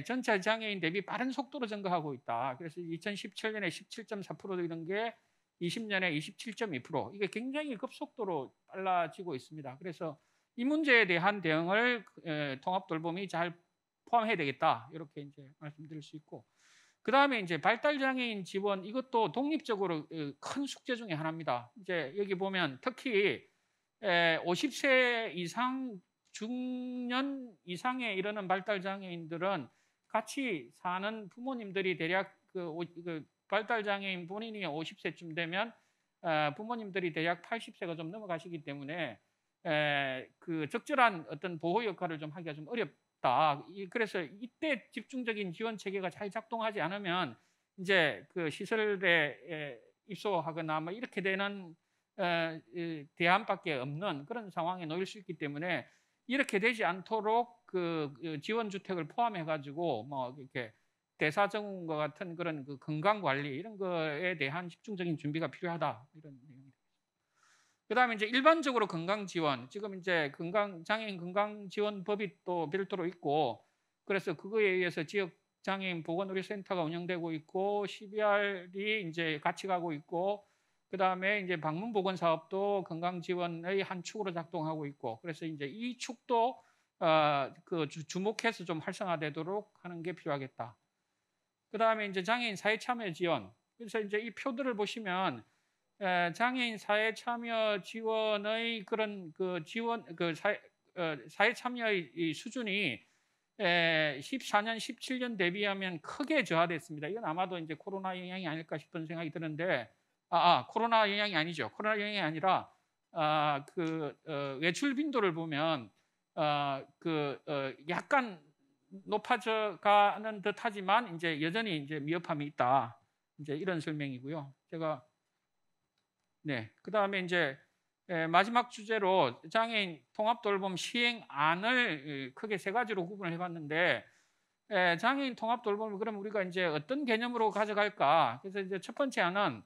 전체 장애인 대비 빠른 속도로 증가하고 있다. 그래서 2017년에 17.4% 이런 게 20년에 27.2%. 이게 굉장히 급속도로 빨라지고 있습니다. 그래서 이 문제에 대한 대응을 통합 돌봄이 잘 포함해야 되겠다. 이렇게 이제 말씀드릴 수 있고. 그 다음에 이제 발달장애인 지원 이것도 독립적으로 큰 숙제 중에 하나입니다. 이제 여기 보면 특히 50세 이상 중년 이상에 이르는 발달 장애인들은 같이 사는 부모님들이 대략 그 발달 장애인 본인이 50세쯤 되면 부모님들이 대략 80세가 좀 넘어가시기 때문에 그 적절한 어떤 보호 역할을 좀 하기가 좀 어렵다. 그래서 이때 집중적인 지원 체계가 잘 작동하지 않으면 이제 그 시설에 입소하거나 뭐 이렇게 되는 대안밖에 없는 그런 상황에 놓일 수 있기 때문에 이렇게 되지 않도록 그 지원 주택을 포함해 가지고 뭐 이렇게 대사정과 같은 그런 그 건강 관리 이런 거에 대한 집중적인 준비가 필요하다 이런 내용입니다. 그다음에 이제 일반적으로 건강 지원 지금 이제 장애인 건강 지원법이 또 별도로 있고 그래서 그거에 의해서 지역 장애인 보건의료센터가 운영되고 있고 CBR이 이제 같이 가고 있고 그다음에 이제 방문 보건 사업도 건강 지원의 한 축으로 작동하고 있고 그래서 이제 이 축도 그 주목해서 좀 활성화되도록 하는 게 필요하겠다. 그다음에 이제 장애인 사회 참여 지원. 그래서 이제 이 표들을 보시면 장애인 사회 참여 지원의 그런 그 지원 그 사회 참여의 이 수준이 14년, 17년 대비하면 크게 저하됐습니다. 이건 아마도 이제 코로나 영향이 아닐까 싶은 생각이 드는데, 코로나 영향이 아니죠. 코로나 영향이 아니라 외출 빈도를 보면 약간 높아져 가는 듯하지만 이제 여전히 이제 미흡함이 있다. 이제 이런 설명이고요. 제가 그다음에 이제 마지막 주제로 장애인 통합돌봄 시행안을 크게 세 가지로 구분을 해봤는데 장애인 통합돌봄을 그럼 우리가 이제 어떤 개념으로 가져갈까? 그래서 이제 첫 번째 안은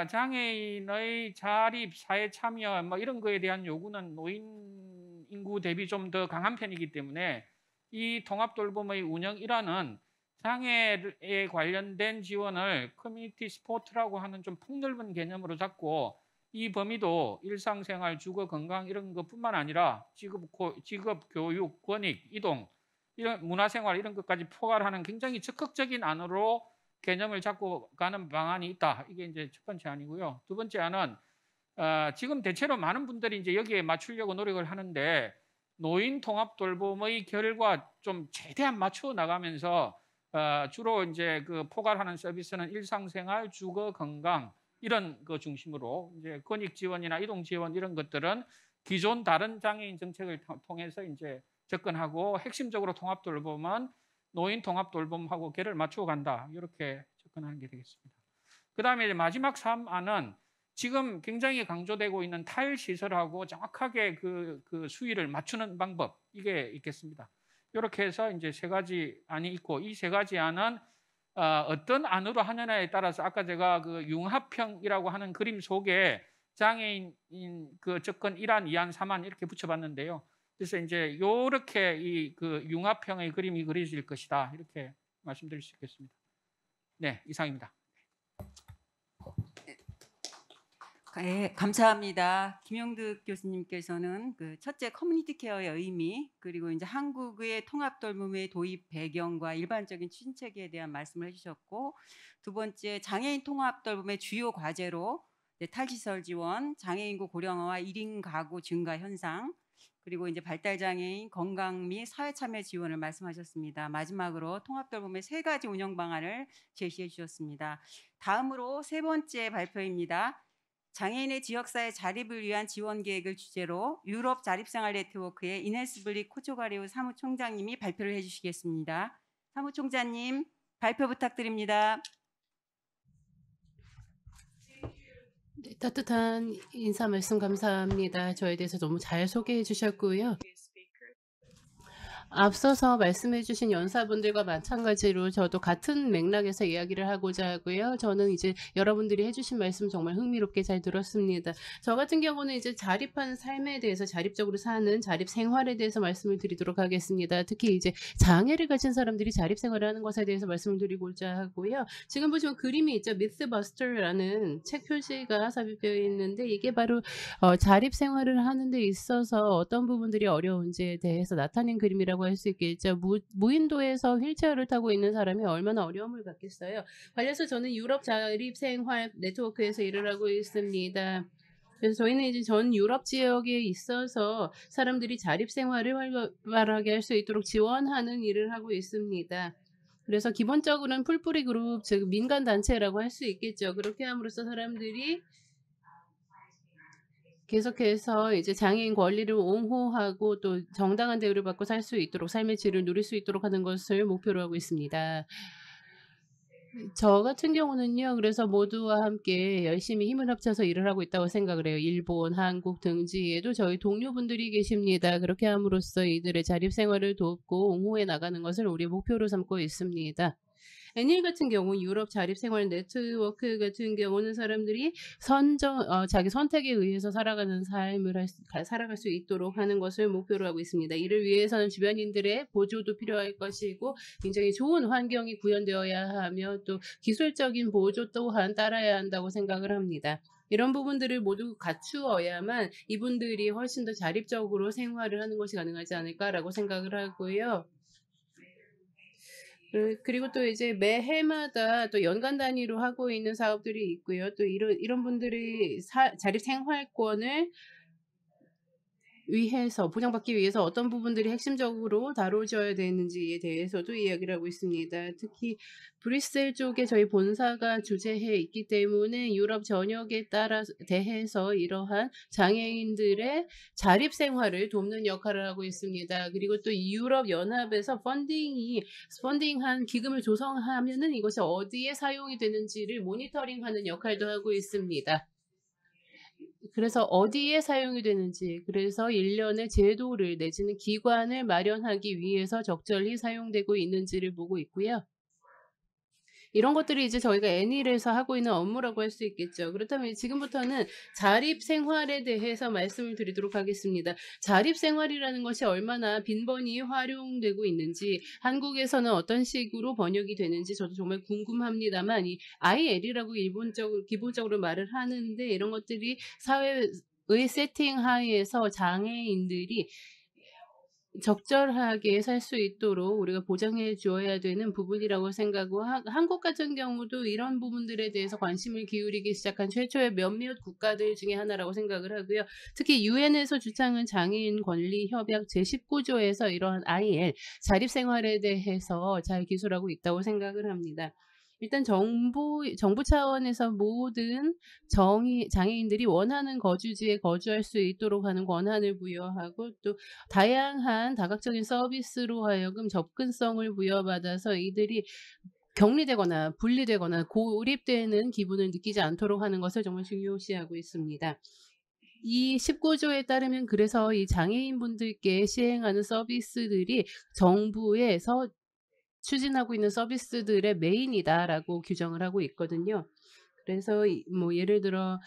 장애인의 자립, 사회 참여 뭐 이런 거에 대한 요구는 노인 인구 대비 좀 더 강한 편이기 때문에 이 통합돌봄의 운영 일환은 장애에 관련된 지원을 커뮤니티 스포츠라고 하는 좀 폭넓은 개념으로 잡고 이 범위도 일상생활, 주거, 건강 이런 것뿐만 아니라 직업, 교육, 권익, 이동, 이런 문화생활 이런 것까지 포괄하는 굉장히 적극적인 안으로 개념을 잡고 가는 방안이 있다. 이게 이제 첫 번째 안이고요. 두 번째 안은 지금 대체로 많은 분들이 이제 여기에 맞추려고 노력을 하는데 노인 통합 돌봄의 결과 좀 최대한 맞추어 나가면서 주로 이제 그 포괄하는 서비스는 일상생활, 주거, 건강 이런 거 중심으로 이제 권익 지원이나 이동 지원 이런 것들은 기존 다른 장애인 정책을 통해서 이제 접근하고 핵심적으로 통합 돌봄은 노인 통합 돌봄하고 개를 맞추어 간다. 이렇게 접근하는 게 되겠습니다. 그다음에 마지막 3안은 지금 굉장히 강조되고 있는 탈시설하고 정확하게 그 수위를 맞추는 방법 이게 있겠습니다. 이렇게 해서 이제 세 가지 안이 있고 이 세 가지 안은 어떤 안으로 하느냐에 따라서 아까 제가 그 융합형이라고 하는 그림 속에 장애인 그 접근 1안, 2안, 3안 이렇게 붙여봤는데요. 그래서 이제 이렇게 이 그 융합형의 그림이 그려질 것이다 이렇게 말씀드릴 수 있겠습니다. 네, 이상입니다. 네, 감사합니다. 김용득 교수님께서는 그 첫째 커뮤니티 케어의 의미 그리고 이제 한국의 통합 돌봄의 도입 배경과 일반적인 추진 체계에 대한 말씀을 해주셨고 두 번째 장애인 통합 돌봄의 주요 과제로 탈시설 지원, 장애인구 고령화와 1인 가구 증가 현상 그리고 이제 발달 장애인 건강 및 사회 참여 지원을 말씀하셨습니다. 마지막으로 통합 돌봄의 세 가지 운영 방안을 제시해 주셨습니다. 다음으로 세 번째 발표입니다. 장애인의 지역사회 자립을 위한 지원 계획을 주제로 유럽 자립생활 네트워크의 이네스 블릭 코초가리우 사무총장님이 발표를 해주시겠습니다. 사무총장님 발표 부탁드립니다. 네, 따뜻한 인사 말씀 감사합니다. 저에 대해서 너무 잘 소개해 주셨고요. 앞서서 말씀해 주신 연사분들과 마찬가지로 저도 같은 맥락에서 이야기를 하고자 하고요. 저는 이제 여러분들이 해주신 말씀 정말 흥미롭게 잘 들었습니다. 저 같은 경우는 이제 자립한 삶에 대해서 자립적으로 사는 자립 생활에 대해서 말씀을 드리도록 하겠습니다. 특히 이제 장애를 가진 사람들이 자립 생활을 하는 것에 대해서 말씀을 드리고자 하고요. 지금 보시면 그림이 있죠. 미스버스터라는 책 표지가 삽입되어 있는데 이게 바로 자립 생활을 하는 데 있어서 어떤 부분들이 어려운지에 대해서 나타낸 그림이라고 할 수 있겠죠. 무인도에서 휠체어를 타고 있는 사람이 얼마나 어려움을 갖겠어요. 관련해서 저는 유럽 자립생활 네트워크에서 일을 하고 있습니다. 그래서 저희는 이제 전 유럽 지역에 있어서 사람들이 자립 생활을 활발하게 할 수 있도록 지원하는 일을 하고 있습니다. 그래서 기본적으로는 풀뿌리 그룹, 즉 민간 단체라고 할 수 있겠죠. 그렇게 함으로써 사람들이 계속해서 이제 장애인 권리를 옹호하고 또 정당한 대우를 받고 살 수 있도록, 삶의 질을 누릴 수 있도록 하는 것을 목표로 하고 있습니다. 저 같은 경우는요, 그래서 모두와 함께 열심히 힘을 합쳐서 일을 하고 있다고 생각을 해요. 일본, 한국 등지에도 저희 동료분들이 계십니다. 그렇게 함으로써 이들의 자립생활을 돕고 옹호해 나가는 것을 우리 목표로 삼고 있습니다. 애닐 같은 경우 유럽 자립생활 네트워크 같은 경우는 사람들이 자기 선택에 의해서 살아가는 삶을 살아갈 수 있도록 하는 것을 목표로 하고 있습니다. 이를 위해서는 주변인들의 보조도 필요할 것이고 굉장히 좋은 환경이 구현되어야 하며 또 기술적인 보조 또한 따라야 한다고 생각을 합니다. 이런 부분들을 모두 갖추어야만 이분들이 훨씬 더 자립적으로 생활을 하는 것이 가능하지 않을까라고 생각을 하고요. 그리고 또 이제 매해마다 또 연간 단위로 하고 있는 사업들이 있고요. 또 이런 분들이 자립 생활권을 위해서 보장받기 위해서 어떤 부분들이 핵심적으로 다뤄져야 되는지에 대해서도 이야기를 하고 있습니다. 특히 브뤼셀 쪽에 저희 본사가 주재해 있기 때문에 유럽 전역에 대해서 이러한 장애인들의 자립 생활을 돕는 역할을 하고 있습니다. 그리고 또 유럽 연합에서 펀딩한 기금을 조성하면은 이것이 어디에 사용이 되는지를 모니터링하는 역할도 하고 있습니다. 그래서 어디에 사용이 되는지, 그래서 1년의 제도를 내지는 기관을 마련하기 위해서 적절히 사용되고 있는지를 보고 있고요. 이런 것들이 이제 저희가 애닐에서 하고 있는 업무라고 할 수 있겠죠. 그렇다면 지금부터는 자립 생활에 대해서 말씀을 드리도록 하겠습니다. 자립 생활이라는 것이 얼마나 빈번히 활용되고 있는지, 한국에서는 어떤 식으로 번역이 되는지 저도 정말 궁금합니다만, 이 IL이라고 기본적으로 말을 하는데 이런 것들이 사회의 세팅 하에서 장애인들이 적절하게 살 수 있도록 우리가 보장해 주어야 되는 부분이라고 생각하고, 한국 같은 경우도 이런 부분들에 대해서 관심을 기울이기 시작한 최초의 몇몇 국가들 중에 하나라고 생각을 하고요. 특히 유엔에서 주창한 장애인 권리 협약 제19조에서 이러한 IL, 자립생활에 대해서 잘 기술하고 있다고 생각을 합니다. 일단 정부 차원에서 모든 장애인들이 원하는 거주지에 거주할 수 있도록 하는 권한을 부여하고, 또 다양한 다각적인 서비스로 하여금 접근성을 부여받아서 이들이 격리되거나 분리되거나 고립되는 기분을 느끼지 않도록 하는 것을 정말 중요시하고 있습니다. 이 19조에 따르면 그래서 이 장애인분들께 시행하는 서비스들이 정부에서 추진하고 있는 서비스들의 메인이다라고 규정을 하고 있거든요. 그래서 뭐 예를 들어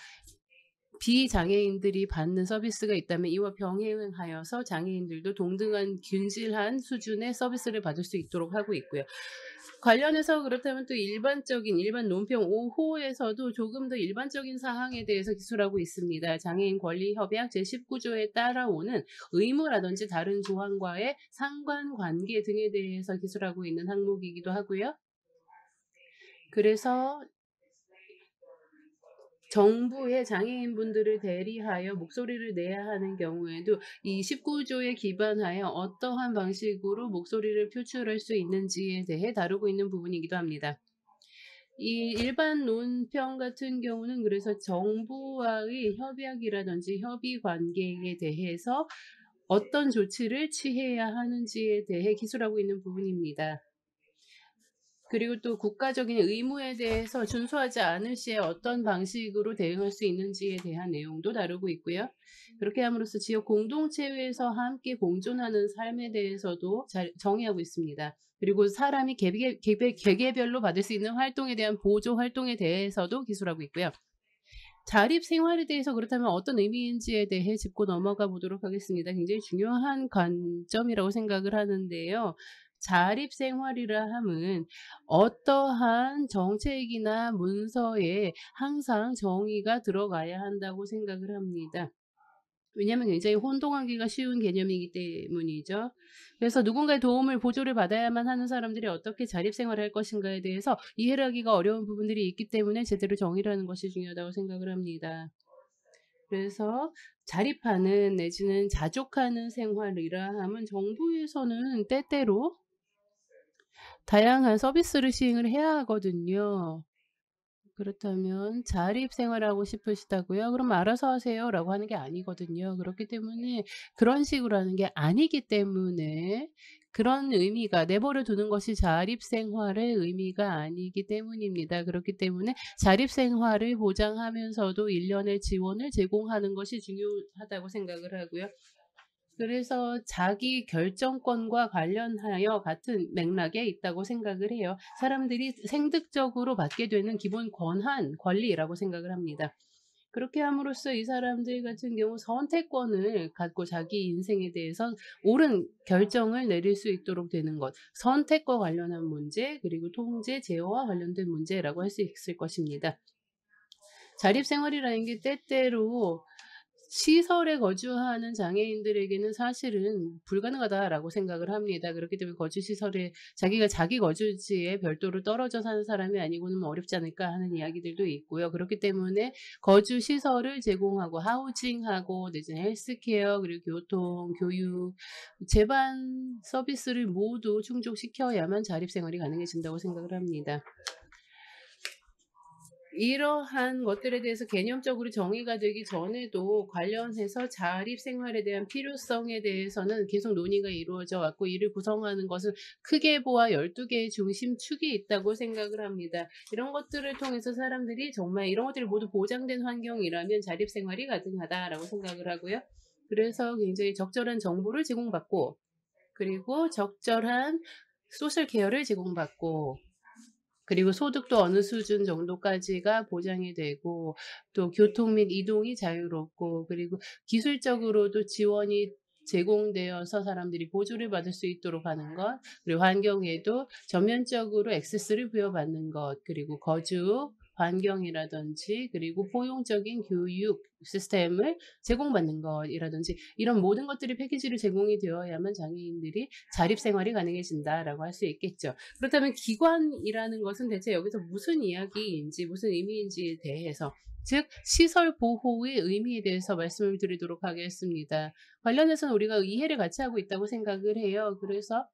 비장애인들이 받는 서비스가 있다면 이와 병행하여서 장애인들도 동등한 균질한 수준의 서비스를 받을 수 있도록 하고 있고요. 관련해서 그렇다면 또 일반 논평 5호에서도 조금 더 일반적인 사항에 대해서 기술하고 있습니다. 장애인 권리 협약 제19조에 따라오는 의무라든지 다른 조항과의 상관관계 등에 대해서 기술하고 있는 항목이기도 하고요. 그래서 정부의 장애인분들을 대리하여 목소리를 내야 하는 경우에도 이 19조에 기반하여 어떠한 방식으로 목소리를 표출할 수 있는지에 대해 다루고 있는 부분이기도 합니다. 이 일반 논평 같은 경우는 그래서 정부와의 협약이라든지 협의 관계에 대해서 어떤 조치를 취해야 하는지에 대해 기술하고 있는 부분입니다. 그리고 또 국가적인 의무에 대해서 준수하지 않을 시에 어떤 방식으로 대응할 수 있는지에 대한 내용도 다루고 있고요. 그렇게 함으로써 지역 공동체에서 함께 공존하는 삶에 대해서도 잘 정의하고 있습니다. 그리고 사람이 개개별로 받을 수 있는 활동에 대한 보조 활동에 대해서도 기술하고 있고요. 자립 생활에 대해서 그렇다면 어떤 의미인지에 대해 짚고 넘어가 보도록 하겠습니다. 굉장히 중요한 관점이라고 생각을 하는데요. 자립 생활이라 함은 어떠한 정책이나 문서에 항상 정의가 들어가야 한다고 생각을 합니다. 왜냐하면 굉장히 혼동하기가 쉬운 개념이기 때문이죠. 그래서 누군가의 도움을 보조를 받아야만 하는 사람들이 어떻게 자립생활을 할 것인가에 대해서 이해를 하기가 어려운 부분들이 있기 때문에 제대로 정의를 하는 것이 중요하다고 생각을 합니다. 그래서 자립하는 내지는 자족하는 생활이라 하면 정부에서는 때때로 다양한 서비스를 시행을 해야 하거든요. 그렇다면 자립 생활하고 싶으시다고요? 그럼 알아서 하세요라고 하는 게 아니거든요. 그렇기 때문에 그런 식으로 하는 게 아니기 때문에 그런 의미가 내버려 두는 것이 자립 생활의 의미가 아니기 때문입니다. 그렇기 때문에 자립 생활을 보장하면서도 일련의 지원을 제공하는 것이 중요하다고 생각을 하고요. 그래서 자기 결정권과 관련하여 같은 맥락에 있다고 생각을 해요. 사람들이 생득적으로 받게 되는 기본 권한, 권리라고 생각을 합니다. 그렇게 함으로써 이 사람들 같은 경우 선택권을 갖고 자기 인생에 대해서 옳은 결정을 내릴 수 있도록 되는 것, 선택과 관련한 문제, 그리고 통제, 제어와 관련된 문제라고 할 수 있을 것입니다. 자립생활이라는 게 때때로 시설에 거주하는 장애인들에게는 사실은 불가능하다라고 생각을 합니다. 그렇기 때문에 거주시설에 자기가 자기 거주지에 별도로 떨어져 사는 사람이 아니고는 어렵지 않을까 하는 이야기들도 있고요. 그렇기 때문에 거주시설을 제공하고 하우징하고 내지는 헬스케어 그리고 교통, 교육, 재반 서비스를 모두 충족시켜야만 자립생활이 가능해진다고 생각을 합니다. 이러한 것들에 대해서 개념적으로 정의가 되기 전에도 관련해서 자립생활에 대한 필요성에 대해서는 계속 논의가 이루어져 왔고 이를 구성하는 것은 크게 보아 12개의 중심축이 있다고 생각을 합니다. 이런 것들을 통해서 사람들이 정말 이런 것들이 모두 보장된 환경이라면 자립생활이 가능하다라고 생각을 하고요. 그래서 굉장히 적절한 정보를 제공받고 그리고 적절한 소셜 케어를 제공받고 그리고 소득도 어느 수준 정도까지가 보장이 되고 또 교통 및 이동이 자유롭고 그리고 기술적으로도 지원이 제공되어서 사람들이 보조를 받을 수 있도록 하는 것 그리고 환경에도 전면적으로 액세스를 부여받는 것 그리고 거주 환경이라든지 그리고 포용적인 교육 시스템을 제공받는 것이라든지 이런 모든 것들이 패키지로 제공이 되어야만 장애인들이 자립생활이 가능해진다라고 할 수 있겠죠. 그렇다면 기관이라는 것은 대체 여기서 무슨 이야기인지 무슨 의미인지에 대해서 즉 시설 보호의 의미에 대해서 말씀을 드리도록 하겠습니다. 관련해서는 우리가 이해를 같이 하고 있다고 생각을 해요. 그래서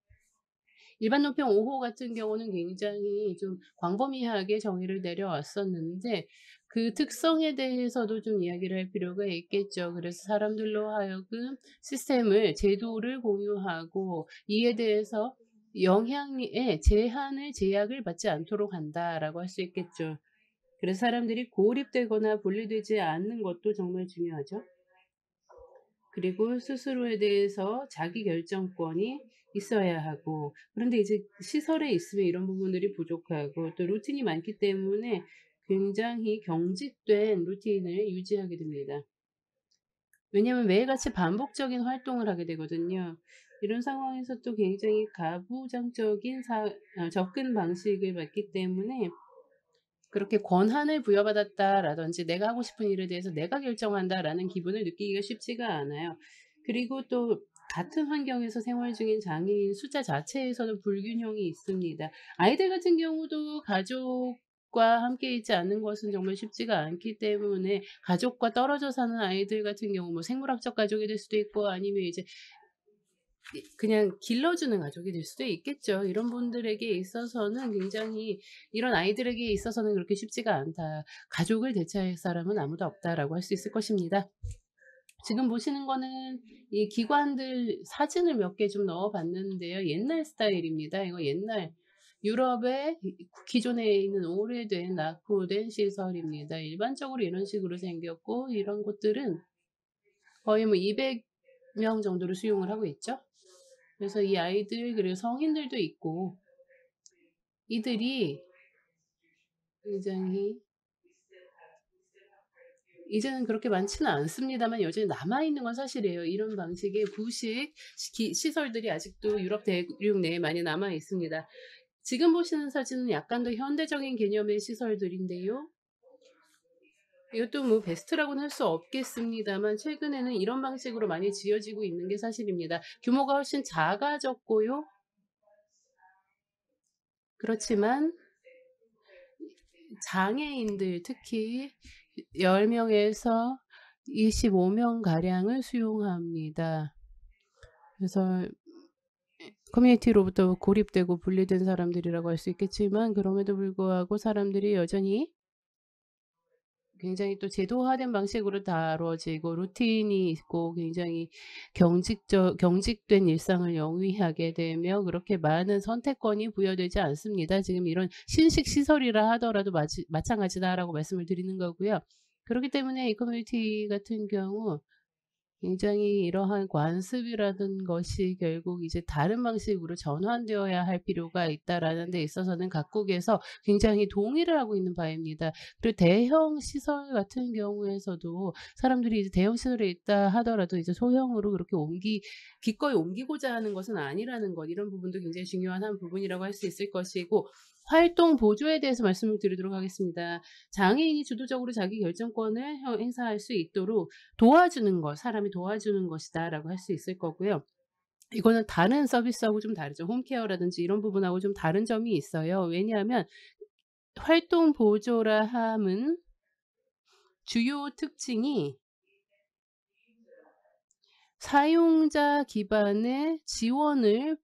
일반 논평 5호 같은 경우는 굉장히 좀 광범위하게 정의를 내려왔었는데 그 특성에 대해서도 좀 이야기를 할 필요가 있겠죠. 그래서 사람들로 하여금 시스템을, 제도를 공유하고 이에 대해서 영향에 제약을 받지 않도록 한다라고 할 수 있겠죠. 그래서 사람들이 고립되거나 분리되지 않는 것도 정말 중요하죠. 그리고 스스로에 대해서 자기 결정권이 있어야 하고 그런데 이제 시설에 있으면 이런 부분들이 부족하고 또 루틴이 많기 때문에 굉장히 경직된 루틴을 유지하게 됩니다. 왜냐하면 매일같이 반복적인 활동을 하게 되거든요. 이런 상황에서 또 굉장히 가부장적인 접근 방식을 받기 때문에 그렇게 권한을 부여받았다라든지 내가 하고 싶은 일에 대해서 내가 결정한다라는 기분을 느끼기가 쉽지가 않아요. 그리고 또 같은 환경에서 생활 중인 장애인 숫자 자체에서는 불균형이 있습니다. 아이들 같은 경우도 가족과 함께 있지 않는 것은 정말 쉽지가 않기 때문에 가족과 떨어져 사는 아이들 같은 경우 뭐 생물학적 가족이 될 수도 있고 아니면 이제 그냥 길러주는 가족이 될 수도 있겠죠. 이런 분들에게 있어서는 굉장히 이런 아이들에게 있어서는 그렇게 쉽지가 않다. 가족을 대체할 사람은 아무도 없다라고 할 수 있을 것입니다. 지금 보시는 거는 이 기관들 사진을 몇 개 좀 넣어봤는데요. 옛날 스타일입니다. 이거 옛날 유럽의 기존에 있는 오래된 낙후된 시설입니다. 일반적으로 이런 식으로 생겼고 이런 곳들은 거의 뭐 200명 정도를 수용을 하고 있죠. 그래서 이 아이들 그리고 성인들도 있고 이들이 굉장히 이제는 그렇게 많지는 않습니다만 여전히 남아있는 건 사실이에요. 이런 방식의 구식 시설들이 아직도 유럽 대륙 내에 많이 남아 있습니다. 지금 보시는 사진은 약간 더 현대적인 개념의 시설들인데요. 이것도 뭐 베스트라고는 할 수 없겠습니다만 최근에는 이런 방식으로 많이 지어지고 있는 게 사실입니다. 규모가 훨씬 작아졌고요. 그렇지만 장애인들 특히 10명에서 25명 가량을 수용합니다. 그래서 커뮤니티로부터 고립되고 분리된 사람들이라고 할 수 있겠지만 그럼에도 불구하고 사람들이 여전히 굉장히 또 제도화된 방식으로 다뤄지고 루틴이 있고 굉장히 경직된 일상을 영위하게 되며 그렇게 많은 선택권이 부여되지 않습니다. 지금 이런 신식 시설이라 하더라도 마찬가지다라고 말씀을 드리는 거고요. 그렇기 때문에 이 커뮤니티 같은 경우 굉장히 이러한 관습이라는 것이 결국 이제 다른 방식으로 전환되어야 할 필요가 있다라는 데 있어서는 각국에서 굉장히 동의를 하고 있는 바입니다. 그리고 대형 시설 같은 경우에서도 사람들이 이제 대형 시설에 있다 하더라도 이제 소형으로 그렇게 기꺼이 옮기고자 하는 것은 아니라는 것, 이런 부분도 굉장히 중요한 한 부분이라고 할 수 있을 것이고, 활동 보조에 대해서 말씀을 드리도록 하겠습니다. 장애인이 주도적으로 자기 결정권을 행사할 수 있도록 도와주는 것, 사람이 도와주는 것이다 라고 할 수 있을 거고요. 이거는 다른 서비스하고 좀 다르죠. 홈케어라든지 이런 부분하고 좀 다른 점이 있어요. 왜냐하면 활동 보조라 함은 주요 특징이 사용자 기반의 지원을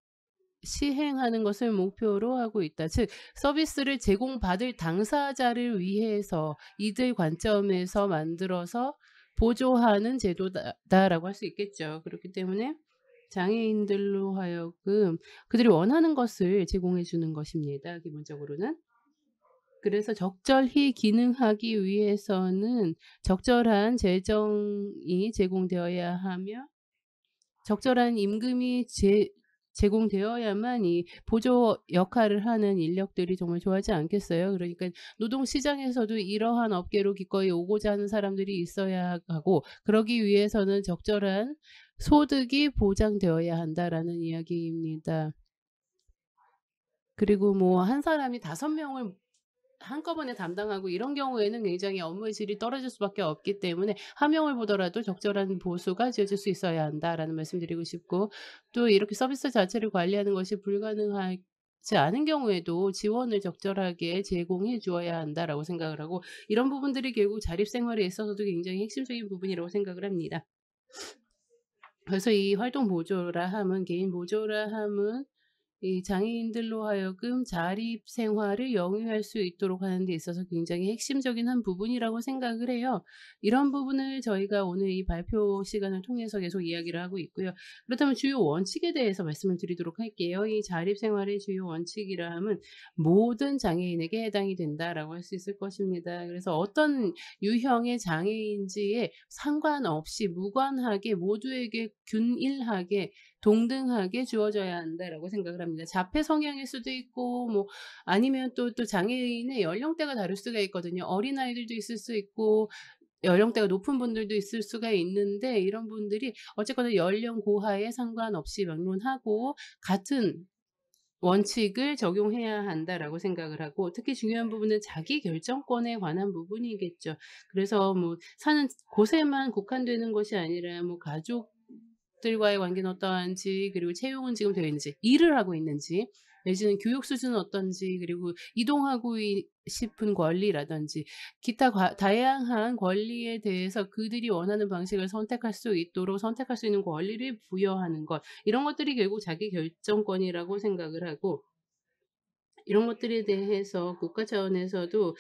시행하는 것을 목표로 하고 있다. 즉 서비스를 제공받을 당사자를 위해서 이들 관점에서 만들어서 보조하는 제도다라고 할 수 있겠죠. 그렇기 때문에 장애인들로 하여금 그들이 원하는 것을 제공해 주는 것입니다. 기본적으로는. 그래서 적절히 기능하기 위해서는 적절한 재정이 제공되어야 하며 적절한 임금이 제공되어야만 이 보조 역할을 하는 인력들이 정말 좋아하지 않겠어요? 그러니까 노동시장에서도 이러한 업계로 기꺼이 오고자 하는 사람들이 있어야 하고, 그러기 위해서는 적절한 소득이 보장되어야 한다라는 이야기입니다. 그리고 뭐 한 사람이 5명을 한꺼번에 담당하고 이런 경우에는 굉장히 업무의 질이 떨어질 수밖에 없기 때문에 한 명을 보더라도 적절한 보수가 지어질 수 있어야 한다라는 말씀드리고 싶고, 또 이렇게 서비스 자체를 관리하는 것이 불가능하지 않은 경우에도 지원을 적절하게 제공해 주어야 한다라고 생각을 하고, 이런 부분들이 결국 자립생활에 있어서도 굉장히 핵심적인 부분이라고 생각을 합니다. 그래서 이 활동 보조라 함은, 개인 보조라 함은 이 장애인들로 하여금 자립 생활을 영위할 수 있도록 하는 데 있어서 굉장히 핵심적인 한 부분이라고 생각을 해요. 이런 부분을 저희가 오늘 이 발표 시간을 통해서 계속 이야기를 하고 있고요. 그렇다면 주요 원칙에 대해서 말씀을 드리도록 할게요. 이 자립 생활의 주요 원칙이라 함은 모든 장애인에게 해당이 된다라고 할 수 있을 것입니다. 그래서 어떤 유형의 장애인지에 상관없이 무관하게 모두에게 균일하게 동등하게 주어져야 한다라고 생각을 합니다. 자폐 성향일 수도 있고, 뭐 아니면 또 장애인의 연령대가 다를 수가 있거든요. 어린아이들도 있을 수 있고 연령대가 높은 분들도 있을 수가 있는데, 이런 분들이 어쨌거나 연령 고하에 상관없이 막론하고 같은 원칙을 적용해야 한다라고 생각을 하고, 특히 중요한 부분은 자기 결정권에 관한 부분이겠죠. 그래서 뭐 사는 곳에만 국한되는 것이 아니라 뭐 가족들과의 관계는 어떠한지, 그리고 채용은 지금 되어 있는지, 일을 하고 있는지, 내지는 교육 수준은 어떤지, 그리고 이동하고 싶은 권리라든지 기타 다양한 권리에 대해서 그들이 원하는 방식을 선택할 수 있도록 선택할 수 있는 권리를 부여하는 것, 이런 것들이 결국 자기 결정권이라고 생각을 하고, 이런 것들에 대해서 국가 차원에서도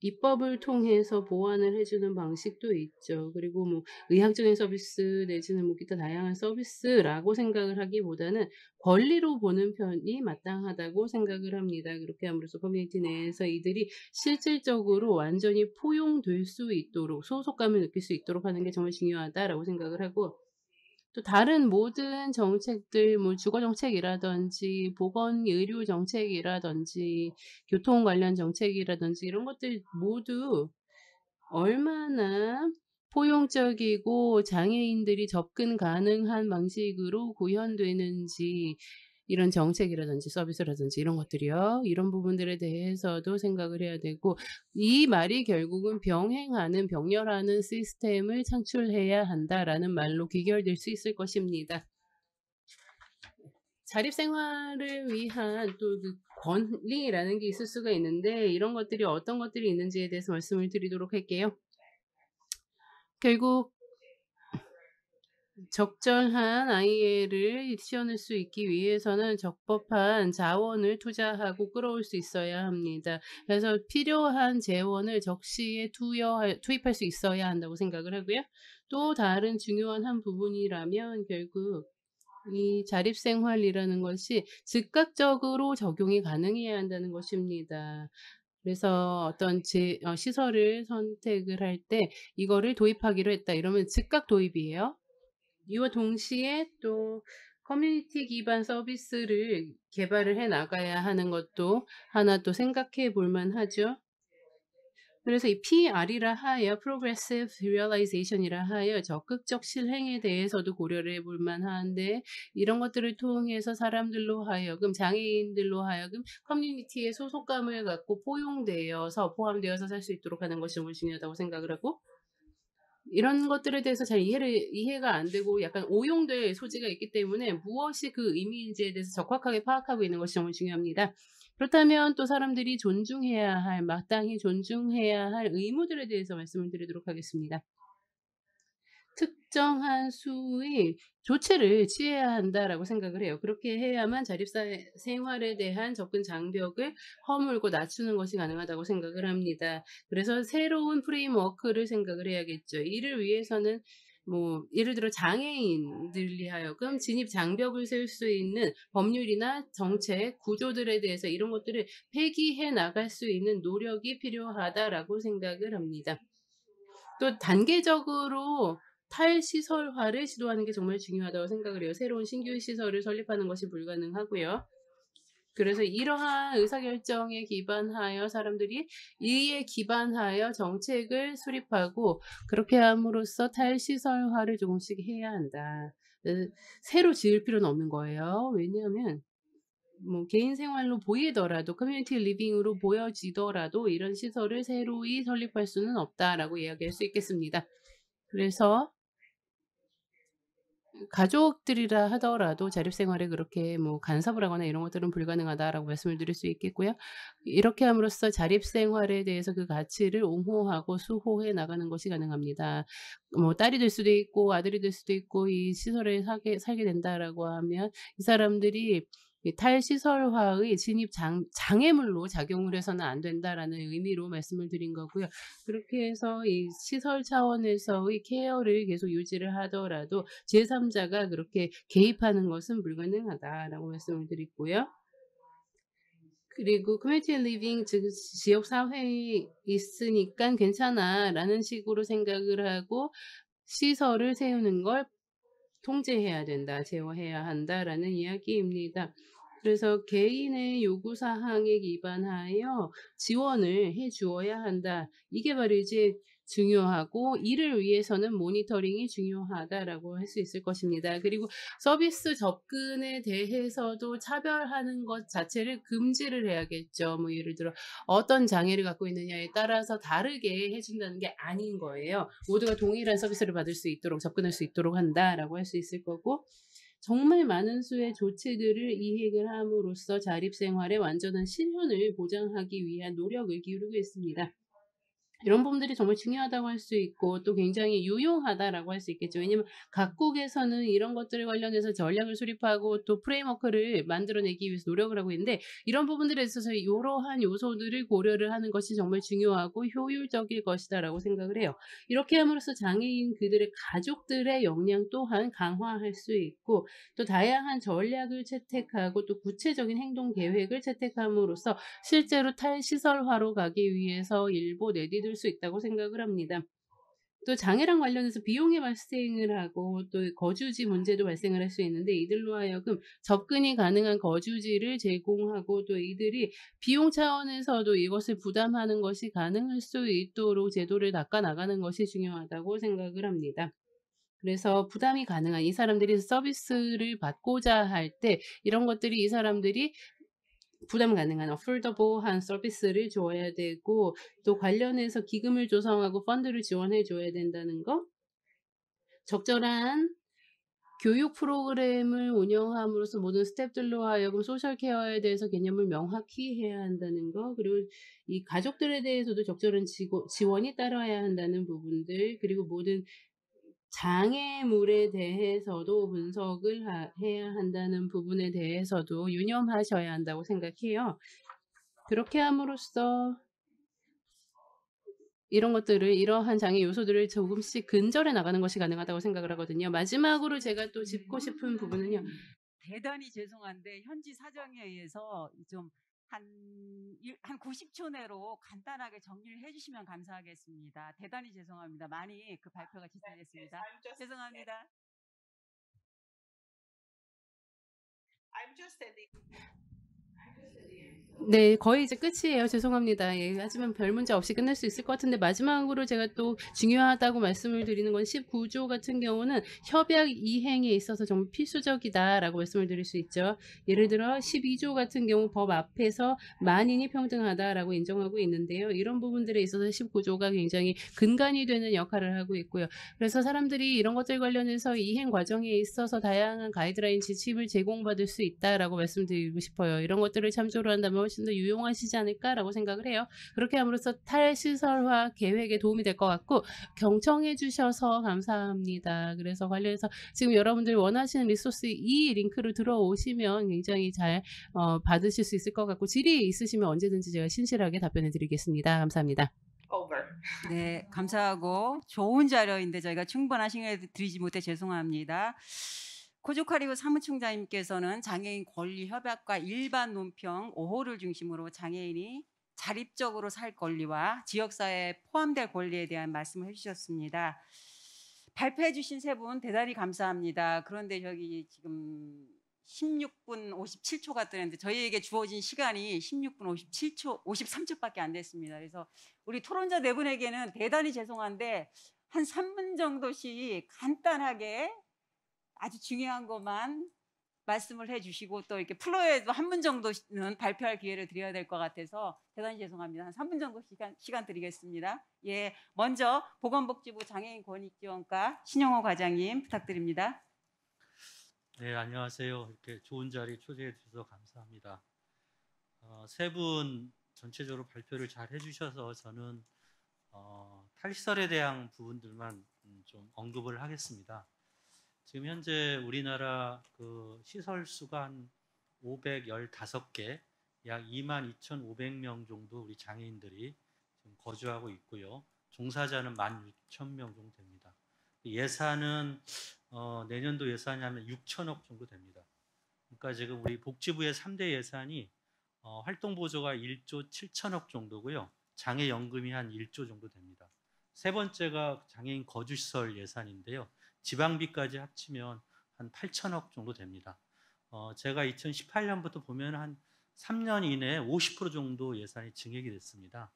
입법을 통해서 보완을 해주는 방식도 있죠. 그리고 뭐 의학적인 서비스 내지는 뭐 기타 다양한 서비스라고 생각을 하기보다는 권리로 보는 편이 마땅하다고 생각을 합니다. 그렇게 함으로써 커뮤니티 내에서 이들이 실질적으로 완전히 포용될 수 있도록 소속감을 느낄 수 있도록 하는 게 정말 중요하다라고 생각을 하고, 또 다른 모든 정책들, 뭐 주거 정책이라든지 보건 의료 정책이라든지 교통 관련 정책이라든지 이런 것들 모두 얼마나 포용적이고 장애인들이 접근 가능한 방식으로 구현되는지, 이런 정책이라든지 서비스라든지 이런 것들이요. 이런 부분들에 대해서도 생각을 해야 되고, 이 말이 결국은 병행하는, 병렬하는 시스템을 창출해야 한다라는 말로 귀결될 수 있을 것입니다. 자립생활을 위한 또 그 권리라는 게 있을 수가 있는데, 이런 것들이 어떤 것들이 있는지에 대해서 말씀을 드리도록 할게요. 결국 적절한 IL을 시원할 수 있기 위해서는 적법한 자원을 투자하고 끌어올 수 있어야 합니다. 그래서 필요한 재원을 적시에 투입할 수 있어야 한다고 생각을 하고요. 또 다른 중요한 한 부분이라면 결국 이 자립생활이라는 것이 즉각적으로 적용이 가능해야 한다는 것입니다. 그래서 어떤 시설을 선택을 할 때 이거를 도입하기로 했다. 이러면 즉각 도입이에요. 이와 동시에 또 커뮤니티 기반 서비스를 개발을 해 나가야 하는 것도 하나 또 생각해 볼 만하죠. 그래서 이 PR이라 하여 Progressive Realization이라 하여 적극적 실행에 대해서도 고려를 해 볼 만한데 이런 것들을 통해서 사람들로 하여금 장애인들로 하여금 커뮤니티의 소속감을 갖고 포함되어서 살 수 있도록 하는 것이 정말 중요하다고 생각을 하고 이런 것들에 대해서 잘 이해가 안 되고 약간 오용될 소지가 있기 때문에 무엇이 그 의미인지에 대해서 적확하게 파악하고 있는 것이 정말 중요합니다. 그렇다면 또 사람들이 마땅히 존중해야 할 의무들에 대해서 말씀을 드리도록 하겠습니다. 특정한 수의 조치를 취해야 한다라고 생각을 해요. 그렇게 해야만 자립생활에 대한 접근 장벽을 허물고 낮추는 것이 가능하다고 생각을 합니다. 그래서 새로운 프레임워크를 생각을 해야겠죠. 이를 위해서는 예를 들어 장애인들이 하여금 진입 장벽을 세울 수 있는 법률이나 정책, 구조들에 대해서 이런 것들을 폐기해 나갈 수 있는 노력이 필요하다라고 생각을 합니다. 또 단계적으로 탈시설화를 시도하는 게 정말 중요하다고 생각을 해요. 새로운 신규 시설을 설립하는 것이 불가능하고요. 그래서 이러한 의사결정에 기반하여 사람들이 이에 기반하여 정책을 수립하고 그렇게 함으로써 탈시설화를 조금씩 해야 한다. 새로 지을 필요는 없는 거예요. 왜냐하면 개인 생활로 보이더라도 커뮤니티 리빙으로 보여지더라도 이런 시설을 새로이 설립할 수는 없다라고 이야기할 수 있겠습니다. 그래서 가족들이라 하더라도 자립생활에 그렇게 간섭을 하거나 이런 것들은 불가능하다라고 말씀을 드릴 수 있겠고요. 이렇게 함으로써 자립생활에 대해서 그 가치를 옹호하고 수호해 나가는 것이 가능합니다. 딸이 될 수도 있고 아들이 될 수도 있고 이 시설에 살게 된다라고 하면 이 사람들이 탈시설화의 진입 장애물로 작용을 해서는 안 된다라는 의미로 말씀을 드린 거고요. 그렇게 해서 이 시설 차원에서의 케어를 계속 유지를 하더라도 제3자가 그렇게 개입하는 것은 불가능하다라고 말씀을 드리고요. 그리고 커뮤니티 리빙 즉 지역 사회에 있으니까 괜찮아라는 식으로 생각을 하고 시설을 세우는 걸 통제해야 된다, 제어해야 한다라는 이야기입니다. 그래서 개인의 요구사항에 기반하여 지원을 해 주어야 한다. 이게 바로 이제 중요하고 이를 위해서는 모니터링이 중요하다라고 할 수 있을 것입니다. 그리고 서비스 접근에 대해서도 차별하는 것 자체를 금지를 해야겠죠. 예를 들어 어떤 장애를 갖고 있느냐에 따라서 다르게 해준다는 게 아닌 거예요. 모두가 동일한 서비스를 받을 수 있도록 접근할 수 있도록 한다라고 할 수 있을 거고 정말 많은 수의 조치들을 이행을 함으로써 자립생활의 완전한 실현을 보장하기 위한 노력을 기울이고 있습니다. 이런 부분들이 정말 중요하다고 할 수 있고 또 굉장히 유용하다라고 할 수 있겠죠. 왜냐하면 각국에서는 이런 것들을 관련해서 전략을 수립하고 또 프레임워크를 만들어내기 위해서 노력을 하고 있는데 이런 부분들에 있어서 이러한 요소들을 고려를 하는 것이 정말 중요하고 효율적일 것이다라고 생각을 해요. 이렇게 함으로써 장애인 그들의 가족들의 역량 또한 강화할 수 있고 또 다양한 전략을 채택하고 또 구체적인 행동 계획을 채택함으로써 실제로 탈시설화로 가기 위해서 일부 내디딜 수 있다고 생각을 합니다. 또 장애랑 관련해서 비용이 발생을 하고 또 거주지 문제도 발생을 할 수 있는데 이들로 하여금 접근이 가능한 거주지를 제공하고 또 이들이 비용 차원에서도 이것을 부담하는 것이 가능할 수 있도록 제도를 닦아 나가는 것이 중요하다고 생각을 합니다. 그래서 부담이 가능한 이 사람들이 서비스를 받고자 할 때 이런 것들이 이 사람들이 부담 가능한 어포더블한 서비스를 줘야 되고 또 관련해서 기금을 조성하고 펀드를 지원해 줘야 된다는 거 적절한 교육 프로그램을 운영함으로써 모든 스태프들로 하여금 소셜 케어에 대해서 개념을 명확히 해야 한다는 거 그리고 이 가족들에 대해서도 적절한 지원이 따라야 한다는 부분들 그리고 모든 장애물에 대해서도 분석을 해야 한다는 부분에 대해서도 유념하셔야 한다고 생각해요. 그렇게 함으로써 이러한 장애 요소들을 조금씩 근절해 나가는 것이 가능하다고 생각을 하거든요. 마지막으로 제가 또 짚고 싶은 부분은요. 대단히 죄송한데 현지 사정에 의해서 좀 한 90초 내로 간단하게 정리를 해주시면 감사하겠습니다. 대단히 죄송합니다. 많이 그 발표가 지체됐습니다. 죄송합니다. 네, 거의 이제 끝이에요. 죄송합니다. 예, 하지만 별 문제 없이 끝낼 수 있을 것 같은데 마지막으로 제가 또 중요하다고 말씀을 드리는 건 19조 같은 경우는 협약 이행에 있어서 정말 필수적이다라고 말씀을 드릴 수 있죠. 예를 들어 12조 같은 경우 법 앞에서 만인이 평등하다라고 인정하고 있는데요. 이런 부분들에 있어서 19조가 굉장히 근간이 되는 역할을 하고 있고요. 그래서 사람들이 이런 것들 관련해서 이행 과정에 있어서 다양한 가이드라인 지침을 제공받을 수 있다라고 말씀드리고 싶어요. 이런 것들을 참조를 한다면 훨씬 더 유용하시지 않을까라고 생각을 해요. 그렇게 함으로써 탈시설화 계획에 도움이 될 것 같고 경청해 주셔서 감사합니다. 그래서 관련해서 지금 여러분들이 원하시는 리소스 이 링크로 들어오시면 굉장히 잘 받으실 수 있을 것 같고 질의 있으시면 언제든지 제가 신실하게 답변해 드리겠습니다. 감사합니다. 네, 감사하고 좋은 자료인데 저희가 충분한 시간을 드리지 못해 죄송합니다. 코조카리오 사무총장님께서는 장애인 권리 협약과 일반 논평 5호를 중심으로 장애인이 자립적으로 살 권리와 지역사회에 포함될 권리에 대한 말씀을 해주셨습니다. 발표해 주신 세 분 대단히 감사합니다. 그런데 저기 지금 16분 57초가 뜨는데 저희에게 주어진 시간이 16분 53초밖에 안 됐습니다. 그래서 우리 토론자 네 분에게는 대단히 죄송한데 한 3분 정도씩 간단하게 아주 중요한 것만 말씀을 해주시고 또 이렇게 플로에도 한 분 정도는 발표할 기회를 드려야 될 것 같아서 대단히 죄송합니다. 한 3분 정도 시간 드리겠습니다. 예, 먼저 보건복지부 장애인 권익지원과 신영호 과장님 부탁드립니다. 네, 안녕하세요. 이렇게 좋은 자리 초대해 주셔서 감사합니다. 세 분 전체적으로 발표를 잘 해주셔서 저는 탈시설에 대한 부분들만 좀 언급을 하겠습니다. 지금 현재 우리나라 그 시설 수가 한 515개, 약 22,500명 정도 우리 장애인들이 지금 거주하고 있고요. 종사자는 16,000명 정도 됩니다. 예산은 내년도 예산이 하면 6천억 정도 됩니다. 그러니까 지금 우리 복지부의 3대 예산이 활동보조가 1조 7천억 정도고요. 장애연금이 한 1조 정도 됩니다. 세 번째가 장애인 거주시설 예산인데요. 지방비까지 합치면 한 8천억 정도 됩니다. 제가 2018년부터 보면 한 3년 이내에 50% 정도 예산이 증액이 됐습니다.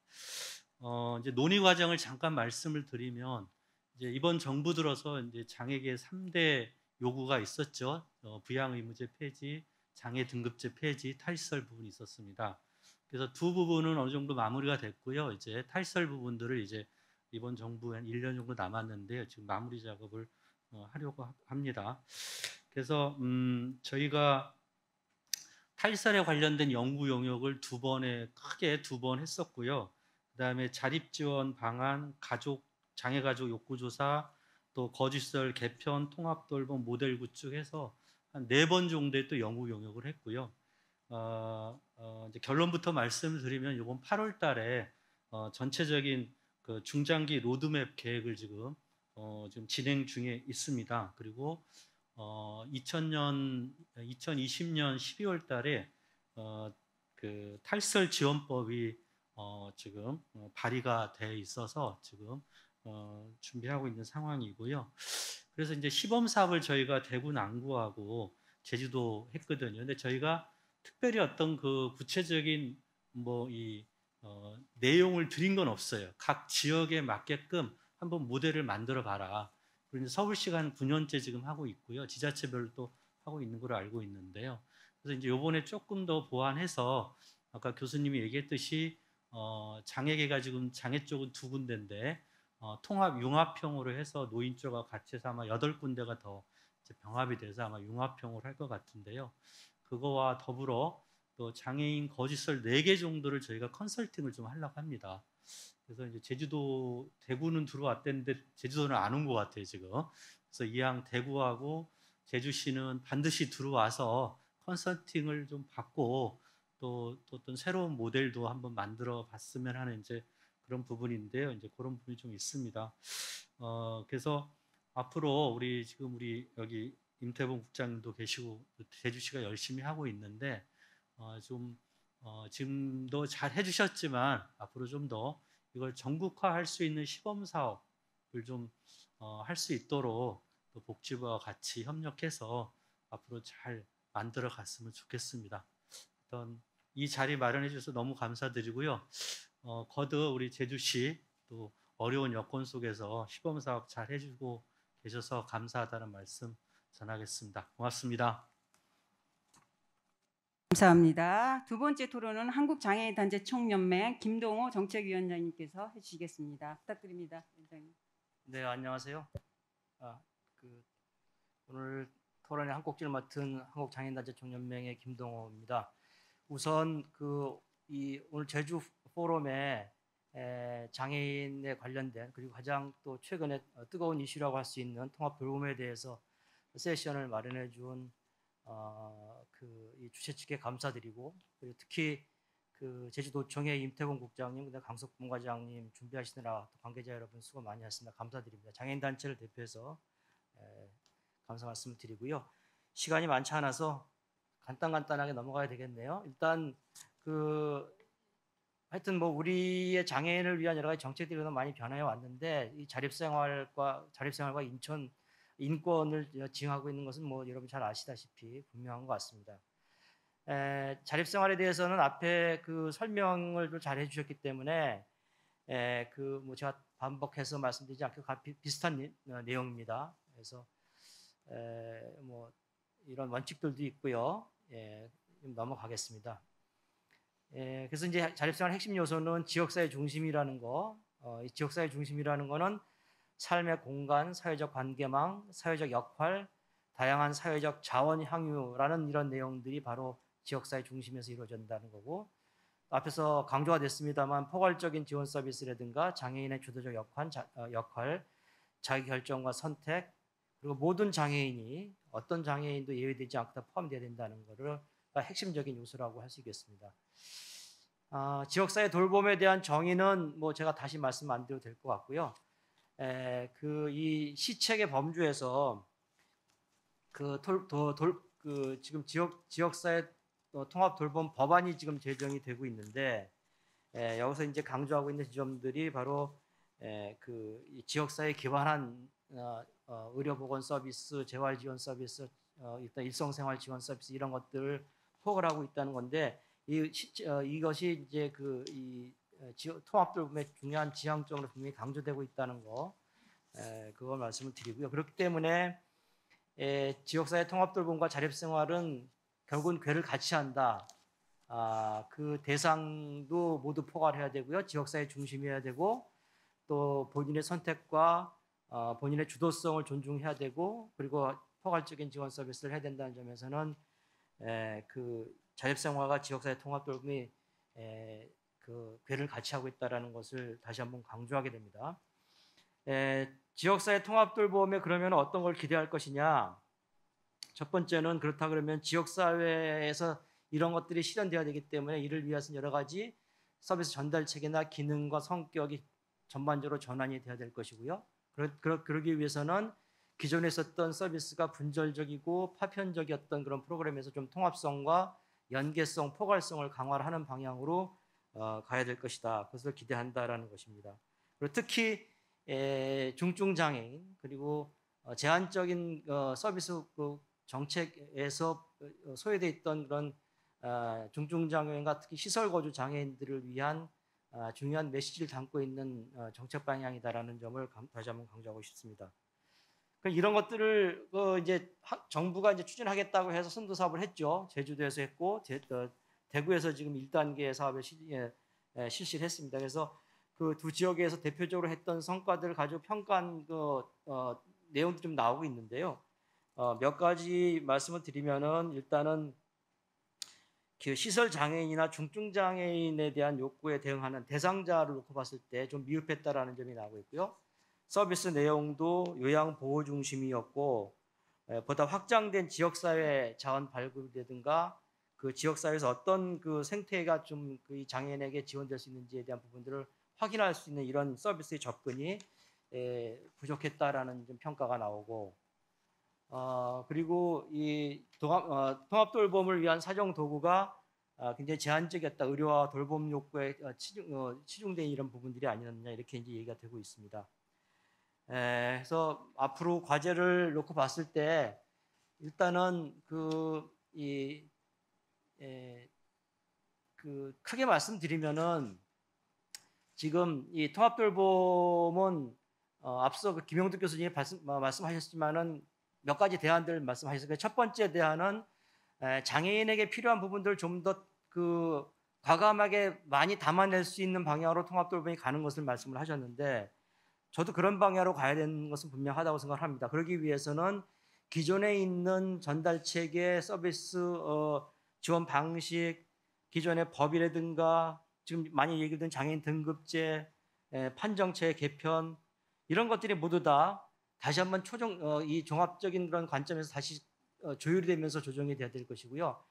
이제 논의 과정을 잠깐 말씀을 드리면 이제 이번 정부 들어서 이제 장애계 3대 요구가 있었죠. 부양 의무제 폐지, 장애 등급제 폐지, 탈시설 부분이 있었습니다. 그래서 두 부분은 어느 정도 마무리가 됐고요. 이제 탈시설 부분들을 이제 이번 정부에 한 1년 정도 남았는데요. 지금 마무리 작업을 하려고 합니다. 그래서 저희가 탈시설에 관련된 연구 용역을 크게 두 번 했었고요. 그다음에 자립지원 방안, 장애가족 욕구조사, 또 거주시설 개편, 통합돌봄 모델 구축해서 한 4번 정도의 또 연구 용역을 했고요. 이제 결론부터 말씀을 드리면 이번 8월 달에 전체적인 그 중장기 로드맵 계획을 지금 진행 중에 있습니다. 그리고 2020년 12월 달에 그 탈시설 지원법이 지금 발의가 돼 있어서 지금 준비하고 있는 상황이고요. 그래서 이제 시범 사업을 저희가 대구 남구하고 제주도 했거든요. 근데 저희가 특별히 어떤 그 구체적인 내용을 드린 건 없어요. 각 지역에 맞게끔 한번 모델을 만들어 봐라. 그리고 서울시가 한 9년째 지금 하고 있고요. 지자체별로 또 하고 있는 걸로 알고 있는데요. 그래서 이제 요번에 조금 더 보완해서 아까 교수님이 얘기했듯이 장애계가 지금 장애 쪽은 2군데인데 통합 융합형으로 해서 노인 쪽과 같이 해서 아마 8군데가 더 이제 병합이 돼서 아마 융합형으로 할 것 같은데요. 그거와 더불어 또 장애인 거주시설 4개 정도를 저희가 컨설팅을 좀 하려고 합니다. 그래서 이제 제주도, 대구는 들어왔댔는데 제주도는 안 온 것 같아요, 지금. 그래서 이왕 대구하고 제주시는 반드시 들어와서 컨설팅을 좀 받고 또 어떤 새로운 모델도 한번 만들어 봤으면 하는 이제 그런 부분인데요. 이제 그런 부분이 좀 있습니다. 그래서 앞으로 우리 여기 임태봉 국장님도 계시고 제주시가 열심히 하고 있는데 지금도 잘 해주셨지만 앞으로 좀 더 이걸 전국화할 수 있는 시범 사업을 좀 할 수 있도록 또 복지부와 같이 협력해서 앞으로 잘 만들어 갔으면 좋겠습니다. 어떤 이 자리 마련해 주셔서 너무 감사드리고요. 거듭 우리 제주시 또 어려운 여건 속에서 시범 사업 잘 해주고 계셔서 감사하다는 말씀 전하겠습니다. 고맙습니다. 감사합니다. 두 번째 토론은 한국장애인단체 총연맹 김동호 정책위원장님께서 해주시겠습니다. 부탁드립니다, 위원장님. 네, 안녕하세요. 오늘 토론에 한 꼭지를 맡은 한국장애인단체 총연맹의 김동호입니다. 우선 오늘 제주 포럼에 장애인에 관련된 그리고 가장 또 최근에 뜨거운 이슈라고 할 수 있는 통합 돌봄에 대해서 세션을 마련해 준 이 주최 측에 감사드리고, 그리고 특히 제주도청의 임태봉 국장님, 그다음 강석 본과장님 준비하시느라 또 관계자 여러분 수고 많이 하셨습니다. 감사드립니다. 장애인 단체를 대표해서 감사 말씀을 드리고요. 시간이 많지 않아서 간단하게 넘어가야 되겠네요. 일단 하여튼 우리의 장애인을 위한 여러 가지 정책들이 많이 변화해 왔는데 이 자립생활과 인권을 지향하고 있는 것은 여러분 잘 아시다시피 분명한 것 같습니다. 자립생활에 대해서는 앞에 설명을 잘 해주셨기 때문에 제가 반복해서 말씀드리지 않고 비슷한 내용입니다. 그래서 이런 원칙들도 있고요. 좀 넘어가겠습니다. 그래서 이제 자립생활 핵심 요소는 지역사회 중심이라는 거. 이 지역사회 중심이라는 거는 삶의 공간, 사회적 관계망, 사회적 역할, 다양한 사회적 자원 향유라는 이런 내용들이 바로 지역사회 중심에서 이루어진다는 거고, 앞에서 강조가 됐습니다만 포괄적인 지원 서비스라든가 장애인의 주도적 역할, 자기결정과 선택, 그리고 모든 장애인이 어떤 장애인도 예외되지 않고 다 포함되어야 된다는 것을 핵심적인 요소라고 할 수 있겠습니다. 지역사회 돌봄에 대한 정의는 제가 다시 말씀 안 드려도 될 것 같고요. 이 시책의 범주에서 지금 지역사회 통합 돌봄 법안이 지금 제정이 되고 있는데, 여기서 이제 강조하고 있는 지점들이 바로 이 지역사회에 기반한 의료보건 서비스, 재활지원 서비스, 일단 일상생활 지원 서비스 이런 것들을 포괄 하고 있다는 건데, 이것이 이제 통합 돌봄의 중요한 지향점으로 분명히 강조되고 있다는 거, 그걸 말씀을 드리고요. 그렇기 때문에 지역사회 통합 돌봄과 자립생활은 결국은 궤를 같이 한다. 그 대상도 모두 포괄해야 되고요. 지역사회 중심이어야 되고, 또 본인의 선택과 본인의 주도성을 존중해야 되고, 그리고 포괄적인 지원 서비스를 해야 된다는 점에서는 자립생활과 지역사회 통합 돌봄이 궤를 같이 하고 있다는 것을 다시 한번 강조하게 됩니다. 지역사회 통합 돌봄에 그러면 어떤 걸 기대할 것이냐? 첫 번째는 그렇다 그러면 지역사회에서 이런 것들이 실현되어야 되기 때문에 이를 위해서는 여러 가지 서비스 전달 체계나 기능과 성격이 전반적으로 전환이 되어야 될 것이고요. 그러기 위해서는 기존에 있었던 서비스가 분절적이고 파편적이었던 그런 프로그램에서 좀 통합성과 연계성, 포괄성을 강화를 하는 방향으로 가야 될 것이다. 그것을 기대한다라는 것입니다. 그리고 특히 중증장애인 그리고 제한적인 서비스 정책에서 소외되어 있던 그런 중증장애인과 특히 시설거주 장애인들을 위한 중요한 메시지를 담고 있는 정책 방향이다라는 점을 다시 한번 강조하고 싶습니다. 이런 것들을 이제 정부가 이제 추진하겠다고 해서 선도 사업을 했죠. 제주도에서 했고 대구에서 지금 1단계 사업을 실시를 했습니다. 그래서 그 두 지역에서 대표적으로 했던 성과들을 가지고 평가한 내용도 좀 나오고 있는데요. 몇 가지 말씀을 드리면은 일단은 그 시설 장애인이나 중증 장애인에 대한 욕구에 대응하는 대상자를 놓고 봤을 때 좀 미흡했다라는 점이 나오고 있고요. 서비스 내용도 요양 보호 중심이었고 보다 확장된 지역사회 자원 발굴이라든가 그 지역사회에서 어떤 그 생태가 좀 그 장애인에게 지원될 수 있는지에 대한 부분들을 확인할 수 있는 이런 서비스의 접근이 부족했다라는 좀 평가가 나오고 그리고 이 통합 돌봄을 위한 사정 도구가 굉장히 제한적이었다. 의료와 돌봄 욕구에 치중된 이런 부분들이 아니었느냐 이렇게 이제 얘기가 되고 있습니다. 그래서 앞으로 과제를 놓고 봤을 때 일단은 크게 말씀드리면은 지금 이 통합 돌봄은 앞서 김용득 교수님이 말씀하셨지만은 몇 가지 대안들 말씀하셨어요. 첫 번째 대안은 장애인에게 필요한 부분들을 좀 더 과감하게 많이 담아낼 수 있는 방향으로 통합 돌봄이 가는 것을 말씀을 하셨는데 저도 그런 방향으로 가야 되는 것은 분명하다고 생각을 합니다. 그러기 위해서는 기존에 있는 전달 체계, 서비스 지원 방식, 기존의 법이라든가 지금 많이 얘기된 장애인 등급제, 판정체 개편 이런 것들이 모두 다 다시 한번 이 종합적인 그런 관점에서 다시 조율이 되면서 조정이 돼야 될 것이고요.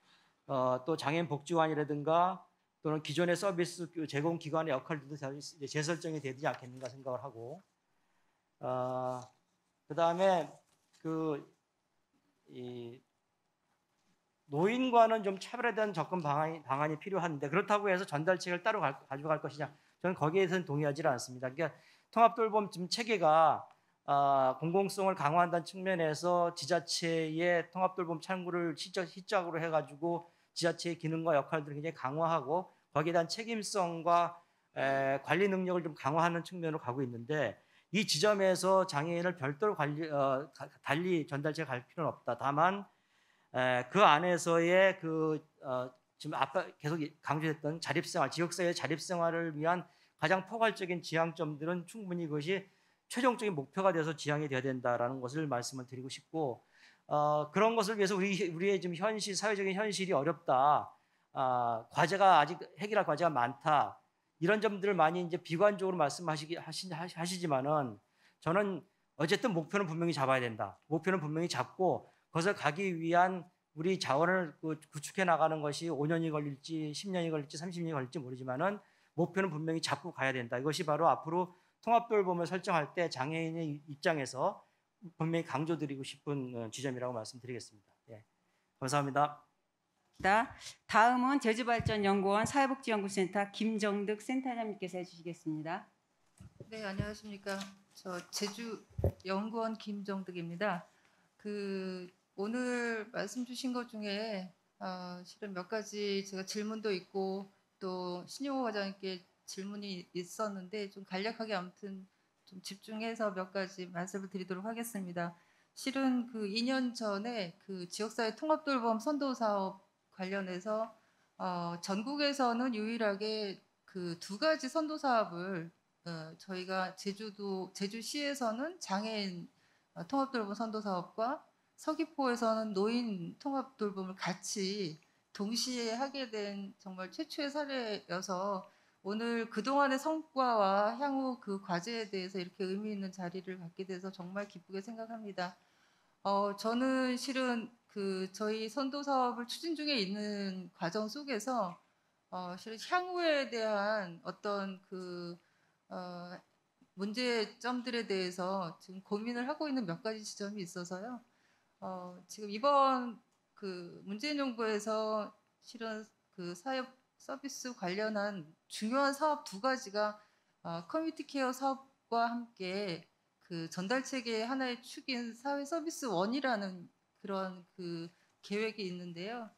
또 장애인 복지관이라든가 또는 기존의 서비스 제공 기관의 역할들도 다시 재설정이 되지 않겠는가 생각을 하고, 그 다음에 이 노인과는 좀 차별화된 접근 방안이 필요한데 그렇다고 해서 전달책을 따로 가져갈 것이냐? 저는 거기에 대해서는 동의하지 않습니다. 그러니까 통합돌봄 지금 체계가 공공성을 강화한다는 측면에서 지자체의 통합돌봄 창구를 시작으로 해가지고 지자체의 기능과 역할들을 굉장히 강화하고 거기에 대한 책임성과 관리 능력을 좀 강화하는 측면으로 가고 있는데 이 지점에서 장애인을 별도로 달리 전달체가 갈 필요는 없다. 다만 그 안에서의 지금 아까 계속 강조했던 자립생활, 지역사회 자립생활을 위한 가장 포괄적인 지향점들은 충분히 그것이 최종적인 목표가 돼서 지향이 돼야 된다라는 것을 말씀을 드리고 싶고, 그런 것을 위해서 우리의 지금 사회적인 현실이 어렵다. 과제가 아직 해결할 과제가 많다. 이런 점들을 많이 이제 비관적으로 말씀하시지만은 저는 어쨌든 목표는 분명히 잡아야 된다. 목표는 분명히 잡고 그것을 가기 위한 우리 자원을 구축해 나가는 것이 5년이 걸릴지 10년이 걸릴지 30년이 걸릴지 모르지만은 목표는 분명히 잡고 가야 된다. 이것이 바로 앞으로 통합돌봄을 설정할 때 장애인의 입장에서 분명히 강조드리고 싶은 지점이라고 말씀드리겠습니다. 예. 감사합니다. 다음은 제주발전연구원 사회복지연구센터 김정득 센터장님께서 해주시겠습니다. 네, 안녕하십니까. 저 제주연구원 김정득입니다. 오늘 말씀 주신 것 중에 실은 몇 가지 제가 질문도 있고 또 신용호 과장님께 질문이 있었는데 좀 간략하게 아무튼 좀 집중해서 몇 가지 말씀을 드리도록 하겠습니다. 실은 2년 전에 지역사회 통합돌봄 선도사업 관련해서 전국에서는 유일하게 2가지 선도사업을 저희가 제주시에서는 장애인 통합돌봄 선도사업과 서귀포에서는 노인 통합돌봄을 같이 동시에 하게 된 정말 최초의 사례여서 오늘 그동안의 성과와 향후 그 과제에 대해서 이렇게 의미 있는 자리를 갖게 돼서 정말 기쁘게 생각합니다. 저는 실은 저희 선도 사업을 추진 중에 있는 과정 속에서 실은 향후에 대한 어떤 문제점들에 대해서 지금 고민을 하고 있는 몇 가지 지점이 있어서요. 지금 이번 문재인 정부에서 실은 사회 서비스 관련한 중요한 사업 2가지가 커뮤니티 케어 사업과 함께 전달 체계의 하나의 축인 사회 서비스 1이라는 그런 계획이 있는데요.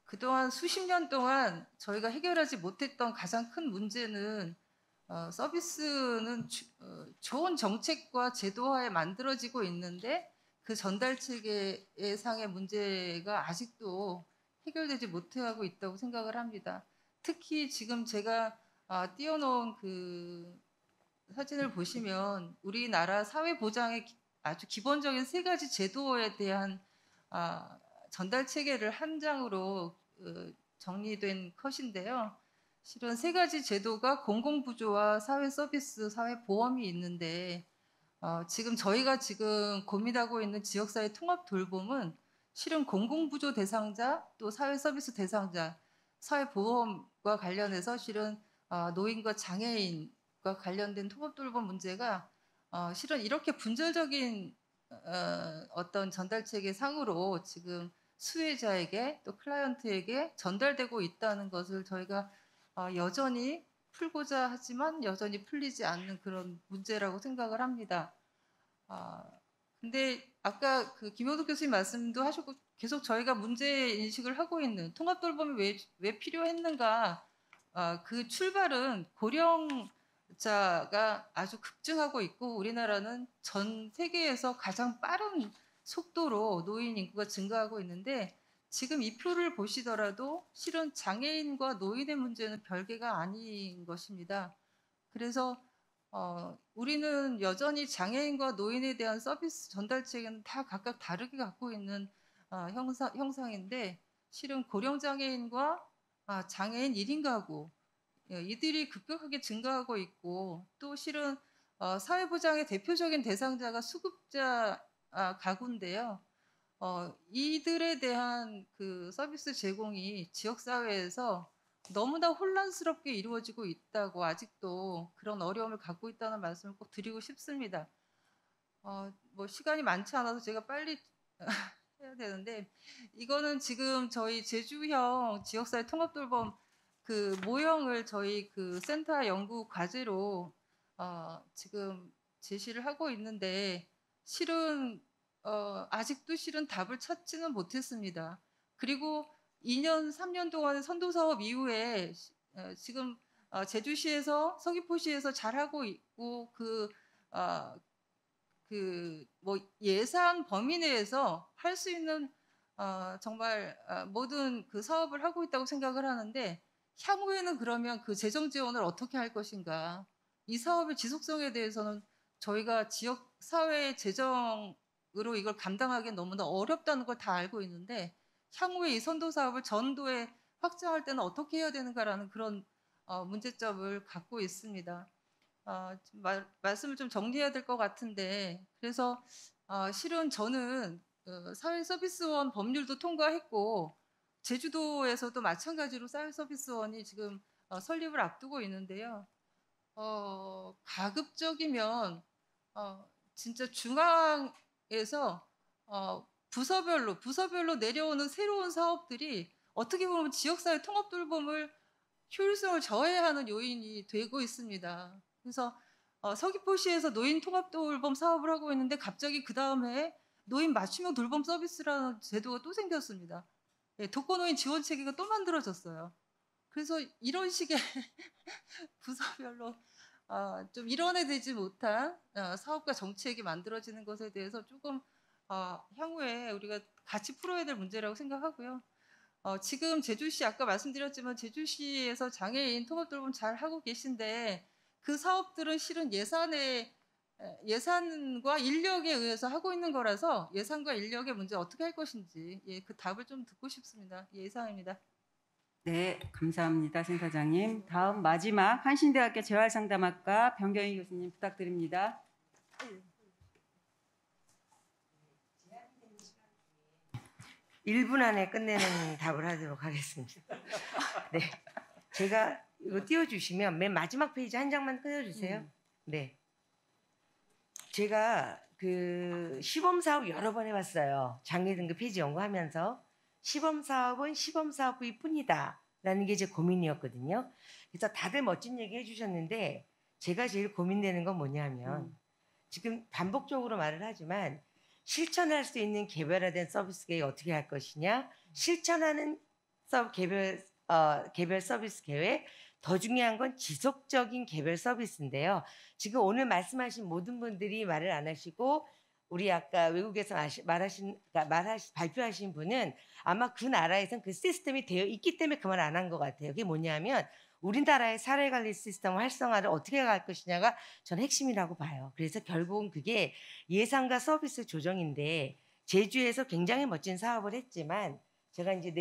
그동안 수십 년 동안 저희가 해결하지 못했던 가장 큰 문제는 서비스는 좋은 정책과 제도화에 만들어지고 있는데 그 전달 체계의 상의 문제가 아직도 해결되지 못하고 있다고 생각을 합니다. 특히 지금 제가 띄워놓은 사진을 보시면 우리나라 사회보장의 아주 기본적인 3가지 제도에 대한 전달 체계를 한 장으로 정리된 컷인데요. 실은 세 가지 제도가 공공부조와 사회서비스, 사회보험이 있는데 지금 저희가 지금 고민하고 있는 지역사회 통합 돌봄은 실은 공공부조 대상자 또 사회서비스 대상자, 사회보험과 관련해서 실은 노인과 장애인과 관련된 통합 돌봄 문제가 실은 이렇게 분절적인 어떤 전달체계 상으로 지금 수혜자에게 또 클라이언트에게 전달되고 있다는 것을 저희가 여전히 풀고자 하지만 여전히 풀리지 않는 그런 문제라고 생각을 합니다. 근데 아까 그 김효덕 교수님 말씀도 하셨고 계속 저희가 문제 인식을 하고 있는 통합 돌봄이 왜 필요했는가? 그 출발은 고령자가 아주 급증하고 있고 우리나라는 전 세계에서 가장 빠른 속도로 노인 인구가 증가하고 있는데 지금 이 표를 보시더라도 실은 장애인과 노인의 문제는 별개가 아닌 것입니다. 그래서 우리는 여전히 장애인과 노인에 대한 서비스 전달 체계는 다 각각 다르게 갖고 있는 형상인데 실은 고령장애인과 장애인 1인 가구 이들이 급격하게 증가하고 있고 또 실은 사회보장의 대표적인 대상자가 수급자 가구인데요. 이들에 대한 그 서비스 제공이 지역사회에서 너무나 혼란스럽게 이루어지고 있다고 아직도 그런 어려움을 갖고 있다는 말씀을 꼭 드리고 싶습니다. 뭐 시간이 많지 않아서 제가 빨리 해야 되는데 이거는 지금 저희 제주형 지역사회 통합돌봄 그 모형을 저희 그 센터 연구 과제로 지금 제시를 하고 있는데 실은 아직도 실은 답을 찾지는 못했습니다. 그리고 2년, 3년 동안의 선도사업 이후에 지금 제주시에서 서귀포시에서 잘하고 있고 뭐 예산 범위 내에서 할 수 있는 정말 모든 그 사업을 하고 있다고 생각을 하는데 향후에는 그러면 그 재정 지원을 어떻게 할 것인가? 이 사업의 지속성에 대해서는 저희가 지역 사회 재정으로 이걸 감당하기엔 너무나 어렵다는 걸 다 알고 있는데 향후에 이 선도 사업을 전도에 확장할 때는 어떻게 해야 되는가라는 그런 문제점을 갖고 있습니다. 말씀을 좀 정리해야 될 것 같은데 그래서 실은 저는 사회서비스원 법률도 통과했고 제주도에서도 마찬가지로 사회서비스원이 지금 설립을 앞두고 있는데요. 가급적이면 진짜 중앙에서 부서별로 내려오는 새로운 사업들이 어떻게 보면 지역사회 통합돌봄을 효율성을 저해하는 요인이 되고 있습니다. 그래서 서귀포시에서 노인 통합돌봄 사업을 하고 있는데 갑자기 그 다음에 노인 맞춤형 돌봄 서비스라는 제도가 또 생겼습니다. 독거노인 지원 체계가 또 만들어졌어요. 그래서 이런 식의 부서별로 좀 일원화되지 못한 사업과 정책이 만들어지는 것에 대해서 조금 향후에 우리가 같이 풀어야 될 문제라고 생각하고요. 지금 제주시 아까 말씀드렸지만 제주시에서 장애인 통합돌봄 잘 하고 계신데 그 사업들은 실은 예산과 인력에 의해서 하고 있는 거라서 예산과 인력의 문제 어떻게 할 것인지 그 답을 좀 듣고 싶습니다. 이상입니다. 네, 감사합니다, 센터장님. 다음 마지막 한신대학교 재활상담학과 변경희 교수님 부탁드립니다. 1분 안에 끝내는 답을 하도록 하겠습니다. 네, 제가 이거 띄워주시면 맨 마지막 페이지 한 장만 띄워주세요. 네, 제가 그 시범 사업 여러 번 해봤어요. 장애 등급 폐지 연구하면서 시범 사업은 시범 사업일 뿐이다라는 게 제 고민이었거든요. 그래서 다들 멋진 얘기 해주셨는데 제가 제일 고민되는 건 뭐냐면 지금 반복적으로 말을 하지만 실천할 수 있는 개별화된 서비스 계획 어떻게 할 것이냐, 실천하는 개별 서비스 계획, 더 중요한 건 지속적인 개별 서비스인데요. 지금 오늘 말씀하신 모든 분들이 말을 안 하시고 우리 아까 외국에서 발표하신 분은 아마 그 나라에선 그 시스템이 되어 있기 때문에 그 말 안 한 것 같아요. 그게 뭐냐면 우리나라의 사례관리 시스템 활성화를 어떻게 갈 것이냐가 저는 핵심이라고 봐요. 그래서 결국은 그게 예산과 서비스 조정인데 제주에서 굉장히 멋진 사업을 했지만 제가 이제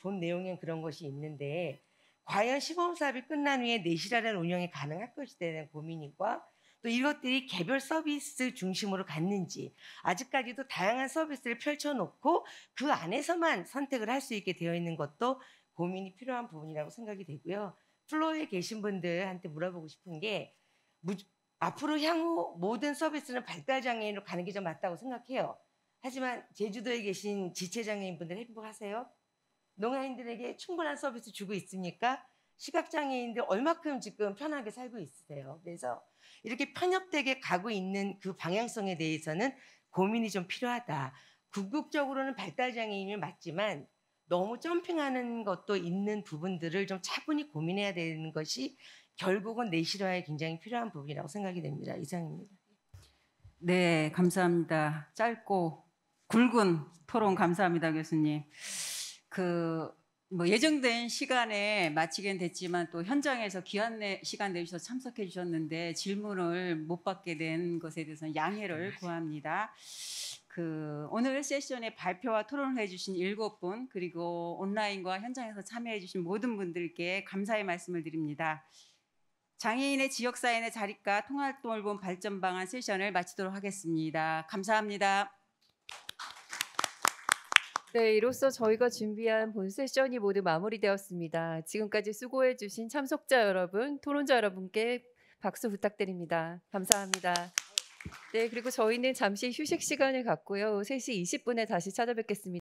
본 내용엔 그런 것이 있는데 과연 시범 사업이 끝난 후에 내실화된 운영이 가능할 것에 대한 고민과 또 이것들이 개별 서비스 중심으로 갔는지 아직까지도 다양한 서비스를 펼쳐놓고 그 안에서만 선택을 할 수 있게 되어 있는 것도 고민이 필요한 부분이라고 생각이 되고요. 플로어에 계신 분들한테 물어보고 싶은 게 앞으로 향후 모든 서비스는 발달장애인으로 가는 게 좀 맞다고 생각해요. 하지만 제주도에 계신 지체장애인분들 행복하세요? 농아인들에게 충분한 서비스 주고 있습니까? 시각장애인들 얼마큼 지금 편하게 살고 있으세요? 그래서 이렇게 편협되게 가고 있는 그 방향성에 대해서는 고민이 좀 필요하다. 궁극적으로는 발달장애인이 맞지만 너무 점핑하는 것도 있는 부분들을 좀 차분히 고민해야 되는 것이 결국은 내실화에 굉장히 필요한 부분이라고 생각이 됩니다. 이상입니다. 네, 감사합니다. 짧고 굵은 토론 감사합니다, 교수님. 예정된 시간에 마치긴 됐지만 또 현장에서 귀한 시간 내주셔서 참석해 주셨는데 질문을 못 받게 된 것에 대해서는 양해를 구합니다. 오늘 세션에 발표와 토론을 해주신 7분 그리고 온라인과 현장에서 참여해 주신 모든 분들께 감사의 말씀을 드립니다. 장애인의 지역사회의 자립과 통합돌봄 발전 방안 세션을 마치도록 하겠습니다. 감사합니다. 네, 이로써 저희가 준비한 본 세션이 모두 마무리되었습니다. 지금까지 수고해 주신 참석자 여러분, 토론자 여러분께 박수 부탁드립니다. 감사합니다. 네, 그리고 저희는 잠시 휴식 시간을 갖고요. 3시 20분에 다시 찾아뵙겠습니다.